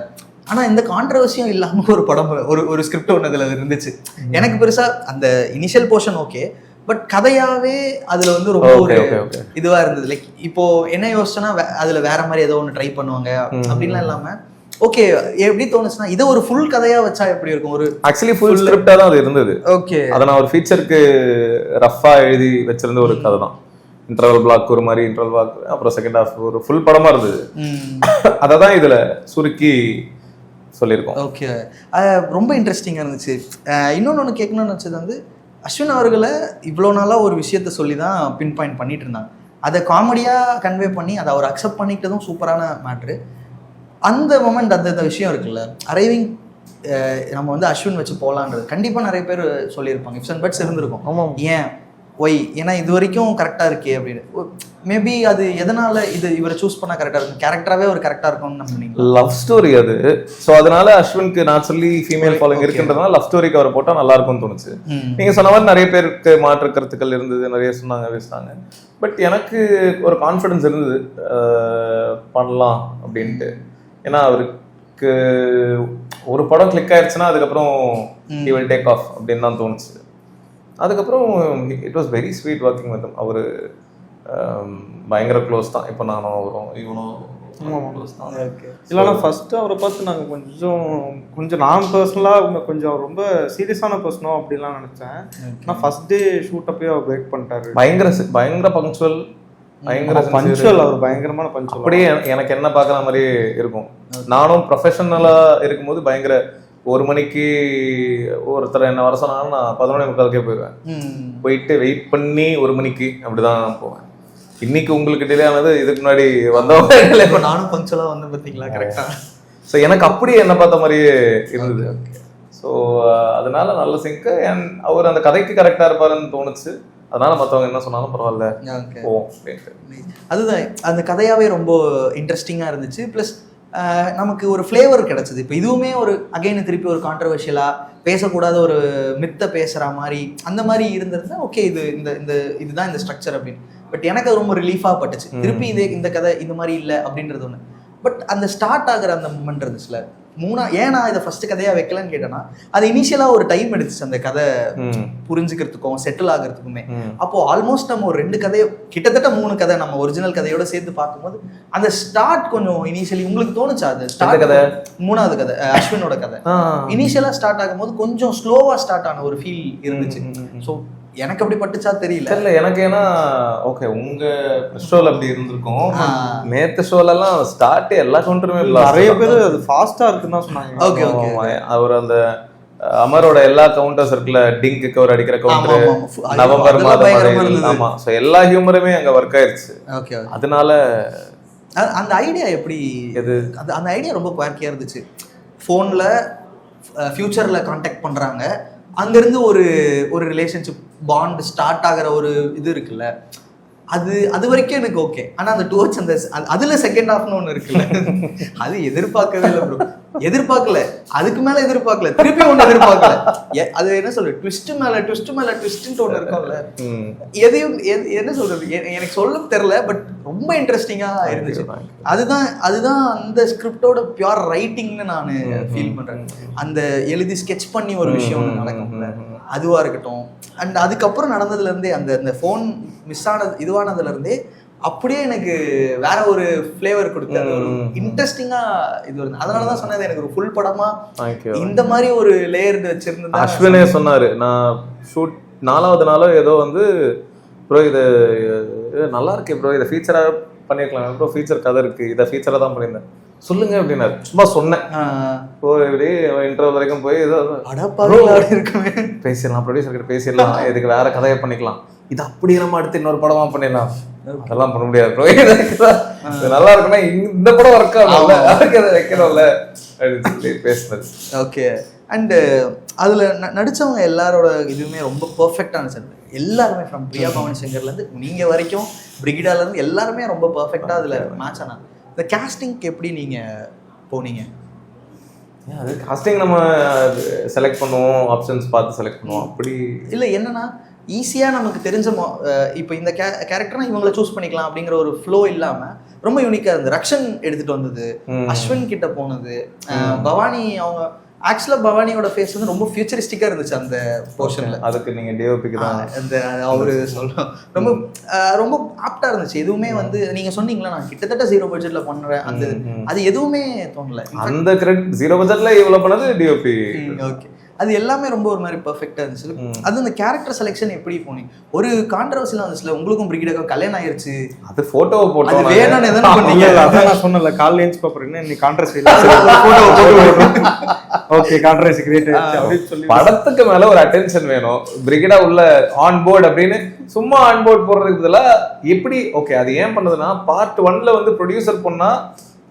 ஆனால் இந்த கான்ட்ரவர்சியும் இல்லாமல் ஒரு படம் ஒரு ஸ்கிரிப்ட் ஒன்று அதில் இருந்துச்சு. எனக்கு பெருசாக அந்த இனிஷியல் போர்ஷன் ஓகே, பட் கதையாவே அதுல வந்து ரொம்ப ஒரு இதுவா இருந்தது. லைக் இப்போ என்ன யோசிச்சோன்னா அதுல வேற மாதிரி ஏதோ ஒன்று ட்ரை பண்ணுவாங்க அப்படின்லாம் இல்லாம ஓகே எப்படி தோணுச்சுன்னா இதை ஒரு ஃபுல் கதையா வச்சா எப்படி இருக்கும். ஒரு ஆக்சுவலி ஃபுல் ஸ்கிரிப்டா தான் அது இருந்தது. ஓகே, அதை நான் ஒரு ஃபீச்சருக்கு ரஃபா எழுதி வச்சிருந்த ஒரு கதை தான். இன்டர்வல் பிளாக் ஒரு மாதிரி இன்டர்வல் பிளாக், அப்புறம் செகண்ட் ஹாஃப் ஒரு ஃபுல் படமா இருந்தது. அதை தான் இதுல சுருக்கி சொல்லியிருக்கோம். ஓகே, ரொம்ப இன்ட்ரெஸ்டிங்காக இருந்துச்சு. இன்னொன்று கேட்கணும்னு வச்சது வந்து அஸ்வின் அவர்களை இவ்வளோ நாளாக ஒரு விஷயத்த சொல்லி தான் பின் பாயிண்ட் பண்ணிட்டு இருந்தாங்க. அதை காமெடியாக கன்வே பண்ணி அதை அவர் அக்செப்ட் பண்ணிக்கிட்டதும் சூப்பரான மேட்ரு. அந்த மொமெண்ட் அந்த விஷயம் இருக்குல்ல, அரைவிங் நம்ம வந்து அஸ்வின் வச்சு போகலான்றது கண்டிப்பாக நிறைய பேர் சொல்லியிருப்பாங்க. இஃப்ஸ் அண்ட் பட்ஸ் இருந்திருக்கும். ஆமாம், ஏன் ஒய் ஏன்னா இது வரைக்கும் கரெக்டாக இருக்கே அப்படின்னு. மேபி அது எதனால இவரை சூஸ் பண்ணா கரெக்டாக இருக்கும், கேரக்டராகவே ஒரு கரெக்டாக இருக்கும்னு நம்ம லவ் ஸ்டோரி அது. ஸோ அதனால அஸ்வினுக்கு நான் சொல்லி ஃபீமேல் ஃபாலோயிங் இருக்குன்றதுனால லவ் ஸ்டோரிக்கு அவர் போட்டால் நல்லா இருக்கும்னு தோணுச்சு. நீங்கள் சொன்ன மாதிரி நிறைய பேருக்கு மாற்று கருத்துக்கள் இருந்தது, நிறைய சொன்னாங்க பேசினாங்க. பட் எனக்கு ஒரு கான்ஃபிடன்ஸ் இருந்தது பண்ணலாம் அப்படின்ட்டு. ஏன்னா அவருக்கு ஒரு படம் கிளிக் ஆயிடுச்சுன்னா அதுக்கப்புறம் he will take off அப்படின்னு தான் தோணுச்சு. அதுக்கப்புறம் it was very sweet working with அவர். பயங்கர க்ளோஸ் தான். இப்போ நானும் அவரும் இவனும் க்ளோஸ் தான். இல்லைனா ஃபர்ஸ்ட் அவரை பார்த்து நாங்கள் கொஞ்சம் நான் பர்சனலாக கொஞ்சம் ரொம்ப சீரியஸான பர்சனோ அப்படிலாம் நினச்சேன். ஆனால் ஃபர்ஸ்ட் டே ஷூட் அப்பயே அவர் பிரேக் பண்ணிட்டாரு. பயங்கர பங்க்சுவல், பயங்கர பஞ்சுவல். அவர் பயங்கரமான பஞ்சுவல். அப்படியே எனக்கு என்ன பார்க்குற மாதிரி இருக்கும். நானும் ப்ரொஃபஷனலாக இருக்கும்போது பயங்கர 1 மணிக்கு ஒருத்தர் என்ன வர சொன்னாலும் நான் 11:45 போயிடுவேன். போயிட்டு வெயிட் பண்ணி 1 மணிக்கு அப்படிதான் போவேன். இன்னைக்கு உங்களுக்கு டிலே ஆனது இதுக்கு முன்னாடி வந்தவங்க. நானும் பங்க்சுவலாக வந்து பார்த்தீங்களா கரெக்டா. ஸோ எனக்கு அப்படியே என்ன பார்த்த மாதிரியே இருந்தது. ஸோ அதனால நல்ல சிங்க். அவர் அந்த கதைக்கு கரெக்டாக இருப்பாருன்னு தோணுச்சு. அதனால மற்றவங்க என்ன சொன்னாலும் பரவாயில்ல போவோம் அப்படின்ட்டு. அதுதான் அந்த கதையாவே ரொம்ப இன்ட்ரெஸ்டிங்காக இருந்துச்சு. ப்ளஸ் நமக்கு ஒரு ஃப்ளேவர் கிடைச்சது. இப்போ இதுவுமே ஒரு அகைன் திருப்பி ஒரு கான்ட்ரவர்ஷியலாக பேசக்கூடாத ஒரு மித்தை பேசுகிற மாதிரி அந்த மாதிரி இருந்திருந்தா ஓகே இது இதுதான் இந்த ஸ்ட்ரக்சர் அப்படின்னு. பட் எனக்கு அது ரொம்ப ரிலீஃபாக பட்டுச்சு. திருப்பி இந்த கதை இந்த மாதிரி இல்லை அப்படின்றது ஒன்று. பட் அந்த ஸ்டார்ட் ஆகிற அந்த மூமெண்ட் இருந்துச்சுல, ஏன் நான் இதை ஃபர்ஸ்ட் கதையாக வைக்கலன்னு கேட்டேன்னா அது இனிஷியலாக ஒரு டைம் எடுத்துச்சு அந்த கதை புரிஞ்சுக்கிறதுக்கும் செட்டில் ஆகிறதுக்குமே. அப்போ ஆல்மோஸ்ட் நம்ம ஒரு 2 கதையை கிட்டத்தட்ட 3 கதை நம்ம ஒரிஜினல் கதையோட சேர்த்து பார்க்கும்போது அந்த ஸ்டார்ட் கொஞ்சம் இனிஷியலி உங்களுக்கு தோணுச்சா? அது ஸ்டார்ட் கதை 3வது கதை அஸ்வினோட கதை இனிஷியலா ஸ்டார்ட் ஆகும்போது கொஞ்சம் ஸ்லோவா ஸ்டார்ட் ஆன ஒரு ஃபீல் இருந்துச்சு. ஸோ எனக்கு அப்படி பட்டுச்சா தெரியல. எனக்கு ஏன்னா ஓகே உங்க ஷோல அப்படி இருந்திருக்கும். நேத்து ஷோல எல்லாம் ஸ்டார்ட் எல்லா கவுண்டருமே நிறைய பேர் அது ஃபாஸ்டா இருக்குன்னு தான் சொன்னாங்க. ஓகே ஓகே, அவர் அந்த அமரோட எல்லா கவுண்டர்ஸ் இருக்குல்ல, டிங்க்கு அவர் அடிக்கிற கவுண்டர் நவம்பர் மாதம். ஆமா, ஸோ எல்லா ஹியூமருமே அங்க ஒர்க் ஆயிருச்சு. ஓகே, அதனால அந்த ஐடியா எப்படி எது அந்த ஐடியா ரொம்ப குவார்க்கியா இருந்துச்சு. ஃபோன்ல ஃபியூச்சர்ல கான்டாக்ட் பண்றாங்க, அங்கேருந்து ஒரு ரிலேஷன்ஷிப் பாண்ட் ஸ்டார்ட் ஆகிற ஒரு இது இருக்குல்ல, அது வரைக்கும் எனக்கு ஓகே. ஆனால் அந்த டுவர்ட்ஸ் அந்த அதில் செகண்ட் ஹாஃப்னு ஒன்று இருக்குல்ல, அது எதிர்பார்க்கவே இல்லை ப்ரோ. எதிர்பார்க்கல, அதுக்கு மேலே எதிர்பார்க்கல, திருப்பி ஒன்று எதிர்பார்க்கல. அது என்ன சொல்றது, ட்விஸ்ட் மேலே ட்விஸ்ட்ன்ட்டு ஒன்று இருக்கும்ல, எதையும் என்ன சொல்றது எனக்கு சொல்ல தெரியல. பட் ரொம்ப இன்ட்ரெஸ்டிங்காக இருந்துச்சு. அதுதான் அந்த ஸ்கிரிப்டோட பியூர் ரைட்டிங்னு நான் ஃபீல் பண்ணுறேன். அந்த எழுதி ஸ்கெட்ச் பண்ணி ஒரு விஷயம் நடக்கும்ல, அதுவாக இருக்கட்டும். அண்ட் அதுக்கப்புறம் நடந்ததுலேருந்தே அந்த ஃபோன் மிஸ் ஆனது இதுவானதுலேருந்தே அப்படியே எனக்கு வேற ஒரு ஃப்ளேவர் கொடுத்தாரு. ஒரு இன்ட்ரெஸ்டிங்கா இது வருது. அதனால தான் சொன்னது எனக்கு ஒரு ஃபுல் படமா இந்த மாதிரி ஒரு லேயர் வச்சிருந்தது. அஸ்வினே சொன்னாரு, நான் ஷூட் 4வது நாளோ ஏதோ வந்து ப்ரோ இது நல்லா இருக்கு ப்ரோ, இதை ஃபீச்சரா பண்ணிருக்கலாம் ப்ரோ, ஃபீச்சர் கதை இருக்கு, இதை ஃபீச்சரா தான் பண்ணியிருந்தேன் சொல்லுங்க அப்படின்னாரு. சும்மா சொன்னேன். இப்படி இன்டர்வல் வரைக்கும் போய் பேசிடலாம், ப்ரொடியூசர் கிட்ட பேசிடலாம், இதுக்கு வேற கதையை பண்ணிக்கலாம், இது அப்படி நம்ம அடுத்து இன்னொரு படமா பண்ணிடலாம், அதெல்லாம் பண்ண முடியாது ப்ரோ, இது நல்லா இருக்குன்னா இந்த படம் ஒர்க் ஆகல, அதுக்கு அதை வைக்கணும்ல அப்படின்னு சொல்லி பேசுனது. ஓகே. அண்டு அதில் நடித்தவங்க எல்லாரோட இதுவுமே ரொம்ப பர்ஃபெக்டான சார். எல்லாருமே ஃப்ரம் பிரியா பவானி சங்கர்லேருந்து நீங்கள் வரைக்கும் பிரிகிடாலேருந்து எல்லாருமே ரொம்ப பர்ஃபெக்டாக அதில் மேட்ச் ஆனாங்க. இந்த கேஸ்டிங்க்கு எப்படி நீங்கள் போனீங்க? அது காஸ்டிங் நம்ம செலக்ட் பண்ணுவோம், ஆப்ஷன்ஸ் பார்த்து செலக்ட் பண்ணுவோம். அப்படி இல்லை என்னன்னா ஈஸியாக நமக்கு தெரிஞ்ச இப்போ இந்த கேரக்டர்னா இவங்களை சூஸ் பண்ணிக்கலாம் அப்படிங்கிற ஒரு ஃப்ளோ இல்லாமல் ரொம்ப யூனிக்காக இருந்தது. ரக்ஷன் எடுத்துகிட்டு வந்தது, அஸ்வின் கிட்ட போனது, பவானி அவங்க ஆக்சுவலாக பவானியோட ஃபேஸ் வந்து ரொம்ப ஃபியூச்சரிஸ்டிக்காக இருந்துச்சு அந்த போர்ஷனில். அதுக்கு நீங்கள் டிஓபிக்கு தான் அந்த அவரு சொல்கிறோம் ரொம்ப ரொம்ப ஆப்டாக இருந்துச்சு. எதுவுமே வந்து நீங்கள் சொன்னீங்களா நான் கிட்டத்தட்ட 0 பட்ஜெட்டில் பண்ணுறேன், அந்த அது எதுவுமே தோணலை. அந்த கிரெடிட் 0 பட்ஜெட்டில் இவ்வளோ பண்ணது டிஓபி. ஓகே, அது எல்லாமே ரொம்ப ஒரு மாதிரி பெர்ஃபெக்டாக இருந்துச்சு. அது அந்த கேரக்டர் செலெக்ஷன் எப்படி போனீங்க? ஒரு கான்ட்ரவர்சிலாம் வந்துச்சுல, உங்களுக்கும் பிரிகிடாக்கும் கல்யாணம் ஆயிடுச்சு, அது ஃபோட்டோவை போட்டு அது வேணும்னு எதனா பண்ணீங்க? அதான் நான் சொன்னல, காலைல ஏஞ்சி பேப்பர் என்ன நீ கான்ட்ரவர்சி ஓகே கான்ட்ரவர்சி கிரியேட் ஆயிடுச்சு அப்படின்னு சொல்லி படத்துக்கு மேல ஒரு அட்டென்ஷன் வேணும். பிரிகிடா உள்ள ஆன் போர்டு அப்படின்னு சும்மா ஆன் போர்டு போடுறதுக்கு பதிலாக எப்படி ஓகே அது ஏன் பண்ணதுன்னா, பார்ட் 1ல வந்து ப்ரொடியூசர் பொண்ணா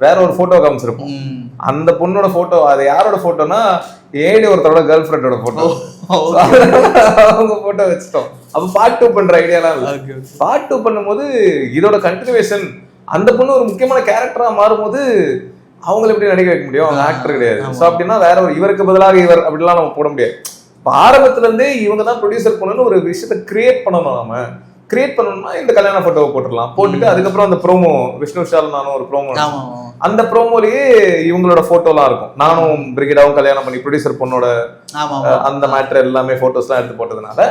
வேற ஒரு போட்டோ காமிச்சிருப்போம். அந்த பொண்ணோட போட்டோ அது யாரோட போட்டோனா ஏடி ஒருத்தரோட கேர்ள் ஃப்ரெண்டோட போட்டோ, அவங்க போட்டோ வச்சுட்டோம். அப்ப பார்ட் 2 பண்ற ஐடியாலாம் இல்லை. பார்ட் 2 பண்ணும்போது இதோட கண்டினியூவேஷன், அந்த பொண்ணு ஒரு முக்கியமான கேரக்டரா மாறும்போது அவங்களை எப்படி நடிக்க வைக்க முடியும்? அவங்க ஆக்டர் கிடையாது. ஸோ அப்படின்னா வேற ஒரு இவருக்கு பதிலாக இவர் அப்படிலாம் நம்ம போட முடியாது. இப்போ ஆரம்பத்துல இருந்தே இவங்க தான் ப்ரொடியூசர் பண்ணணும்னு ஒரு விஷயத்த கிரியேட் பண்ணணும். நாம கிரியேட் பண்ணணும்னா இந்த கல்யாண போட்டோவை போட்டுடலாம், போட்டுட்டு அதுக்கப்புறம் அந்த ப்ரோமோ விஷ்ணு விஷால் நானும் ஒரு ப்ரோமோ, அந்த ப்ரோமோலயே இவங்களோட போட்டோலாம் இருக்கும். நானும் பிரிகிடாவும் கல்யாணம் பண்ணி ப்ரொடியூசர் பொண்ணோட அந்த மேட்டர் எல்லாமே போட்டோஸ்லாம் எடுத்து போட்டதுனால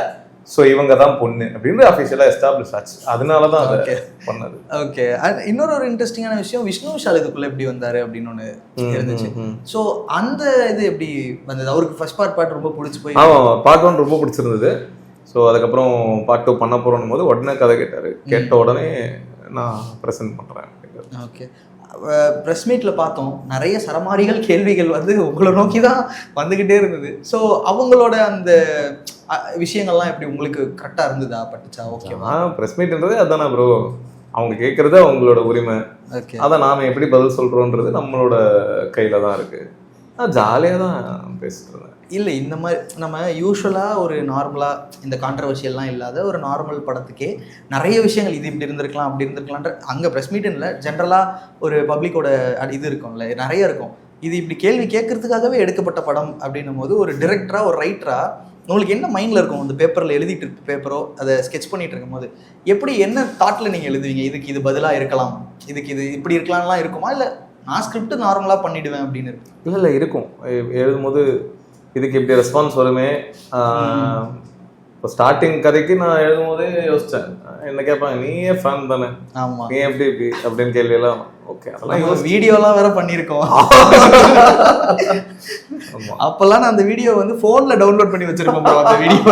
ஸோ இவங்க தான் பொண்ணு அப்படின்னு அஃபிஷியலாக எஸ்டாப்ளிஷ் ஆச்சு. அதனால தான் அதை பண்ணது. ஓகே, இன்னொரு ஒரு இன்ட்ரெஸ்டிங்கான விஷயம், விஷ்ணு விஷால் இதுக்குள்ள எப்படி வந்தாரு அப்படின்னு ஒன்று இருந்துச்சு. ஸோ அந்த இது எப்படி வந்தது? அவருக்கு ஃபர்ஸ்ட் பார்ட் ரொம்ப பிடிச்சி போய், ஆமாம் பார்ட் 1 ரொம்ப பிடிச்சிருந்தது. ஸோ அதுக்கப்புறம் பார்ட் 2 பண்ண போகிறோம் போது உடனே கதை கேட்டார். கேட்ட உடனே நான் ப்ரெசென்ட் பண்ணுறேன். ஓகே, ப்ரெஸ் மீட்டில் பார்த்தோம் நிறைய சரமாரிகள் கேள்விகள் வந்து உங்களை நோக்கி தான் வந்துக்கிட்டே இருந்தது. ஸோ அவங்களோட அந்த விஷயங்கள்லாம் எப்படி உங்களுக்கு கரெக்டாக இருந்ததா, பட்டுச்சா? ஓகேவா, ப்ரெஸ் மீட்ன்றது அதானே ப்ரோ, அவங்க கேட்குறது அவங்களோட உரிமை. ஓகே, அதை நாம் எப்படி பதில் சொல்கிறோன்றது நம்மளோட கையில் தான் இருக்குது. நான் ஜாலியாக தான் பேசிட்டு இருந்தேன். இல்லை இந்த மாதிரி நம்ம யூஸ்வலாக ஒரு நார்மலாக இந்த கான்ட்ரவர்ஷியல்லாம் இல்லாத ஒரு நார்மல் படத்துக்கே நிறைய விஷயங்கள் இது இப்படி இருந்திருக்கலாம் அப்படி இருந்திருக்கலான்ற அங்கே ப்ரெஸ் மீட்டுன்னு ஜென்ரலாக ஒரு பப்ளிக்கோட இது இருக்கும்ல, நிறைய இருக்கும். இது இப்படி கேள்வி கேட்கறதுக்காகவே எடுக்கப்பட்ட படம் அப்படின்னும் போது ஒரு டிரெக்டராக ஒரு ரைட்டராக உங்களுக்கு என்ன மைண்டில் இருக்கும்? அந்த பேப்பரில் எழுதிட்டு இருக்க பேப்பரோ அதை ஸ்கெட்ச் பண்ணிட்டு இருக்கும் போது எப்படி என்ன தாட்டில் நீங்கள் எழுதுவீங்க? இதுக்கு இது பதிலாக இருக்கலாம், இதுக்கு இது இப்படி இருக்கலாம்லாம் இருக்குமா? இல்லை நான் ஸ்கிரிப்ட் நார்மலாக பண்ணிவிடுவேன் அப்படின்னு இருக்கு? இல்லை இருக்கும். எழுதும்போது இதுக்கு இப்படி ரெஸ்பான்ஸ் வருமே. இப்போ ஸ்டார்டிங் கதைக்கு நான் எழுதும் போதே யோசித்தேன், என்ன கேட்பாங்க, நீயே ஃபேன் தானே, ஆமாம், நீ எப்படி இப்படி அப்படின்னு கேள்வியெல்லாம். ஓகே, அதெல்லாம் வீடியோலாம் வேற பண்ணியிருக்கோம். அப்பெல்லாம் நான் அந்த வீடியோ வந்து ஃபோன்ல டவுன்லோட் பண்ணி வச்சிருக்கோம். அந்த வீடியோ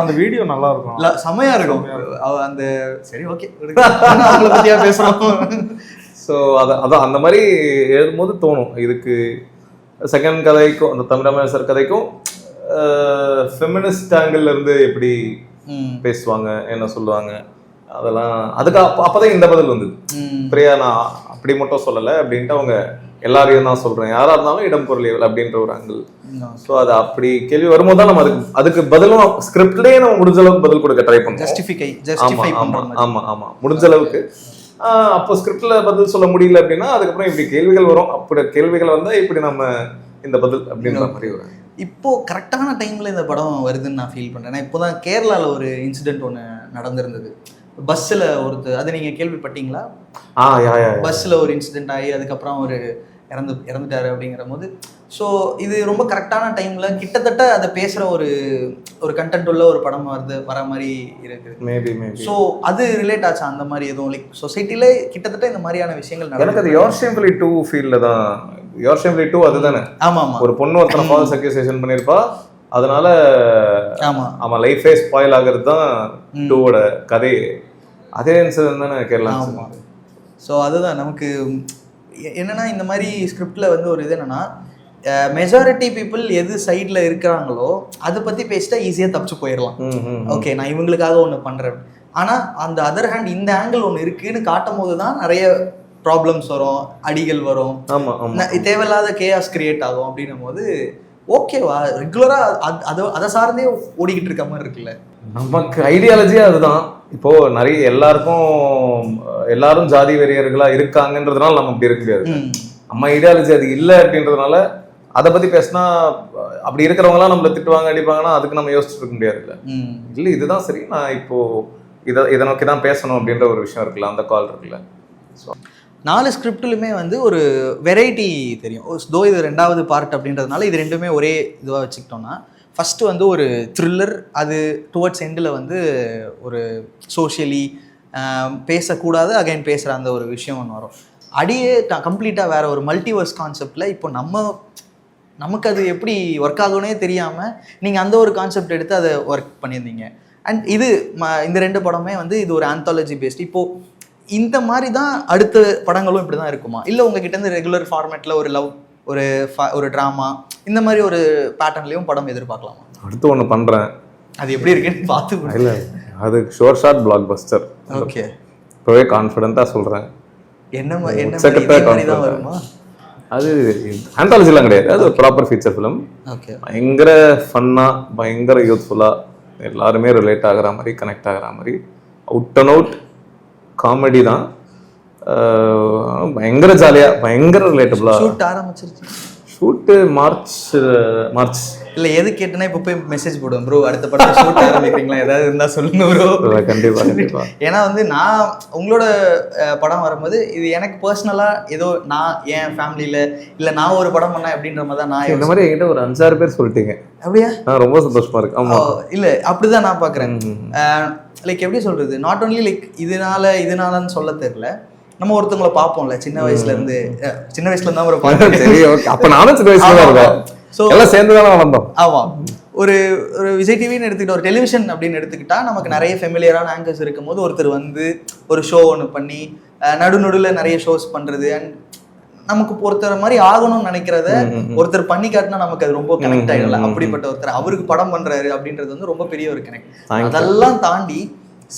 அந்த வீடியோ நல்லா இருக்கும், செமையா இருக்கும் அந்த. சரி ஓகே, அவங்கள பத்தியா பேசுறோம். ஸோ அதான் அந்த மாதிரி எழுதும்போது தோணும், இதுக்கு செகண்ட் கதைக்கும் அந்த தமிழரசர் கதைக்கும் ஃபெமினிஸ்ட் ஆங்கிள் இருந்து எப்படி பேசுவாங்க, என்ன சொல்லுவாங்க, அதெல்லாம் அதுக்கு அப்பதான் இந்த பதில் வந்தது. பிரியா நான் அப்படி மட்டும் சொல்லலை அப்படின்ட்டு அவங்க எல்லாரையும் தான் சொல்றேன், யாரா இருந்தாலும் இடம் பொருள் அப்படின்ற ஒரு ஆங்கிள். ஸோ அது அப்படி கேள்வி வரும்போது தான் நம்ம அதுக்கு பதிலும் ஸ்கிரிப்ட்லேயே நம்ம முடிஞ்ச அளவுக்கு பதில் கொடுக்க ட்ரை பண்ணுவோம். ஆமா முடிஞ்ச அளவுக்கு. அப்போ ஸ்கிரிப்ட்ல பதில் சொல்ல முடியல அப்படின்னா அதுக்கப்புறம் இப்படி கேள்விகள் வரும். அப்படி கேள்விகள் வந்தா இப்படி நம்ம இந்த பதில் அப்படின்ற மாதிரி வரும். இப்போ கரெக்டான டைம்ல இந்த படம் வருதுன்னு நான் ஃபீல் பண்றேன். இப்போதான் கேரளால ஒரு இன்சிடென்ட் ஒன்று நடந்திருந்தது, பஸ்ஸில் ஒருத்தர், அது நீங்கள் கேள்விப்பட்டீங்களா? பஸ்ஸில் ஒரு இன்சிடென்ட் ஆகி அதுக்கப்புறம் ஒரு இறந்துட்டாரு அப்படிங்கிற போது, ஸோ இது ரொம்ப கரெக்டான டைமில் கிட்டத்தட்ட அதை பேசுகிற ஒரு கண்டென்ட் உள்ள ஒரு படம் வர மாதிரி இருக்குது. ஸோ அது ரிலேட் ஆச்சா அந்த மாதிரி எதுவும் லைக் சொசைட்டில கிட்டத்தட்ட இந்த மாதிரியான விஷயங்கள்? எனக்கு அது யோர் ஷேம்ஃபுல்லி 2 ஃபீல்டில் தான். யோர் ஷேம்ஃபுல்லி 2 அதுதானே? ஆமாம், ஒரு பொண்ணு ஒருத்தனை ஃபால்ஸ் அக்யூசேஷன் பண்ணியிருப்பா, அதனால ஆமா லைஃபே ஸ்பாயில் ஆகிறது தான் 2ஓட கதை. அதே இன்சிடென்ட் தானே கேரளா. ஸோ அதுதான் நமக்கு என்னன்னா இந்த மாதிரி ஸ்கிரிப்டில் வந்து ஒரு இது என்னன்னா, மெஜாரிட்டி பீப்புள் எது சைடில் இருக்கிறாங்களோ அதை பற்றி பேசிட்டா ஈஸியாக தப்பிச்சு போயிடலாம். ஓகே, நான் இவங்களுக்காக ஒன்று பண்ணுறேன். ஆனால் அந்த அதர் ஹேண்ட் இந்த ஆங்கிள் ஒன்று இருக்குன்னு காட்டும் போது தான் நிறைய ப்ராப்ளம்ஸ் வரும், அடிகள் வரும், தேவையில்லாத கேஆஸ் கிரியேட் ஆகும். அப்படின்னும் போது ஓகேவா, ரெகுலராக அதை சார்ந்தே ஓடிக்கிட்டு இருக்க மாதிரி இருக்குல்ல. நமக்கு ஐடியாலஜியே அதுதான். இப்போ நிறைய எல்லாரும் ஜாதி வெறியர்களா இருக்காங்கன்றதுனால நம்ம அப்படி இருக்க முடியாது. நம்ம ஐடியாலஜி அது இல்லை அப்படின்றதுனால அதை பத்தி பேசினா அப்படி இருக்கிறவங்களாம் நம்மள திட்டுவாங்க அடிப்பாங்கன்னா அதுக்கு நம்ம யோசிச்சுட்டு இருக்க முடியாது இல்லை இதுதான் சரி, நான் இப்போ இதை நோக்கி தான் பேசணும் அப்படின்ற ஒரு விஷயம் இருக்குல்ல, அந்த கால் இருக்குல்ல. ஸோ 4 ஸ்கிரிப்ட்லுமே வந்து ஒரு வெரைட்டி தெரியும். தோ இது 2வது பார்ட் அப்படின்றதுனால இது ரெண்டுமே ஒரே இதுவாக வச்சுக்கிட்டோம்னா, ஃபஸ்ட்டு வந்து ஒரு த்ரில்லர், அது டுவர்ட்ஸ் எண்டில் வந்து ஒரு சோஷியலி பேசக்கூடாது அகைன் பேசுகிற அந்த ஒரு விஷயம் ஒன்று வரும். அடியே கம்ப்ளீட்டாக வேறு ஒரு மல்டிவர்ஸ் கான்செப்டில் இப்போ நமக்கு அது எப்படி ஒர்க் ஆகும்னே தெரியாமல் நீங்கள் அந்த ஒரு கான்செப்ட் எடுத்து அதை ஒர்க் பண்ணியிருந்தீங்க. அண்ட் இது இந்த 2 படமே வந்து இது ஒரு ஆந்தாலஜி பேஸ்ட். இப்போது இந்த மாதிரி தான் அடுத்த படங்களும் இப்படி தான் இருக்குமா, இல்லை உங்ககிட்ட இருந்து ரெகுலர் ஃபார்மேட்டில் ஒரு லவ், ஒரு ட்ராமா, இந்த மாதிரி ஒரு பேட்டர்ன்லேயும் படம் எதிர்பார்க்கலாமா? அடுத்து ஒன்று பண்ணுறேன், அது எப்படி இருக்குன்னு பார்த்து. இல்லை அது ஷார்ட் பிளாக் பஸ்டர். ஓகே, இப்போவே கான்ஃபிடென்ட்டாக சொல்கிறேன். என்ன வருமா? அது ஆந்தாலஜிலாம் கிடையாது, அது ஒரு ப்ராப்பர் ஃபீச்சர் ஃபிலிம். ஓகே, பயங்கர ஃபன்னாக, பயங்கர யூத்ஃபுல்லாக, எல்லாருமே ரிலேட் ஆகிற மாதிரி, கனெக்ட் ஆகிற மாதிரி, அவுட் அண்ட் அவுட் காமெடி தான். பயங்கர ஜாலியாக, பயங்கர ரிலேட்டபிளாக. ஷூட் ஆரம்பிச்சிருச்சு. ஷூட்டு மார்ச் இல்லை எது கேட்டேன்னா இப்போ போய் மெசேஜ் போடுவேன், ப்ரோ அடுத்த படம் ஷூட் ஆரம்பிக்கிறீங்களா, ஏதாவது இருந்தால் சொல்லுங்க ப்ரோ. கண்டிப்பாக. ஏன்னா வந்து நான் உங்களோட படம் வரும்போது இது எனக்கு பர்சனலாக ஏதோ நான் என் ஃபேமிலியில் இல்லை நான் ஒரு படம் பண்ணேன் அப்படின்ற மாதிரி தான் நான் இந்த மாதிரி என்கிட்ட ஒரு 5-6 பேர் சொல்லிட்டீங்க. அப்படியா? நான் ரொம்ப சந்தோஷமா இருக்கு. ஆமாம், இல்லை அப்படிதான் நான் பார்க்குறேன். லைக் எப்படி சொல்கிறது, நாட் ஓன்லி லைக் இதனாலன்னு சொல்ல தெரியல, நம்ம ஒருத்தவங்களை பார்ப்போம்ல சின்ன வயசுல இருந்து தான் ஒரு பார்த்து தெரியும். அப்போ நானும் சின்ன வயசுல தான் இருக்கேன். ஸோ எல்லாம் சேர்ந்து தானே வளர்ந்தோம். ஆமாம், ஒரு விஜய் டிவின்னு எடுத்துக்கிட்ட, ஒரு டெலிவிஷன் அப்படின்னு எடுத்துக்கிட்டா நமக்கு நிறைய ஃபெமிலியரான ஆங்கர்ஸ் இருக்கும் போது ஒருத்தர் வந்து ஒரு ஷோ ஒன்று பண்ணி நடுநடுவில் நிறைய ஷோஸ் பண்ணுறது, அண்ட் நமக்கு ஒருத்தர் மாதிரி ஆகணும்னு நினைக்கிறத ஒருத்தர் பண்ணி காட்டினா நமக்கு அது ரொம்ப கனெக்ட் ஆகிடல. அப்படிப்பட்ட ஒருத்தர் அவருக்கு படம் பண்ணுறாரு அப்படின்றது வந்து ரொம்ப பெரிய ஒரு கனெக்ட். அதெல்லாம் தாண்டி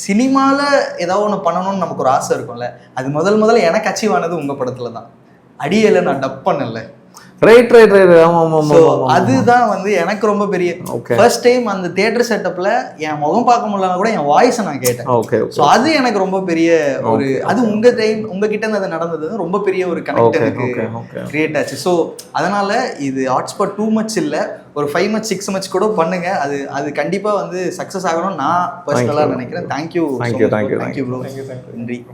சினிமாவில் ஏதாவது ஒன்று பண்ணணும்னு நமக்கு ஒரு ஆசை இருக்கும்ல, அது முதல்ல எனக்கு அச்சீவ் ஆனது உங்கள் படத்தில் தான். அடியலை நான் டப் பண்ணல. ரைட். அதுதான் வந்து எனக்கு ரொம்ப பெரிய ஃபர்ஸ்ட் டைம் அந்த தியேட்டர் செட்டப்ல என் முகம் பார்க்க முடியலன்னா கூட என் வாய்ஸை நான் கேட்டேன். ஸோ அது எனக்கு ரொம்ப பெரிய ஒரு, அது உங்ககிட்ட இருந்து அது நடந்தது ரொம்ப பெரிய ஒரு கனெக்ட் எனக்கு கிரியேட் ஆச்சு. ஸோ அதனால இது ஹாட்ஸ்பாட் டூ மச் இல்லை, ஒரு 5 மச் 6 மச் கூட பண்ணுங்க. அது கண்டிப்பா வந்து சக்சஸ் ஆகணும்னு நான் பர்சனலா நினைக்கிறேன். Thank you bro. நன்றி.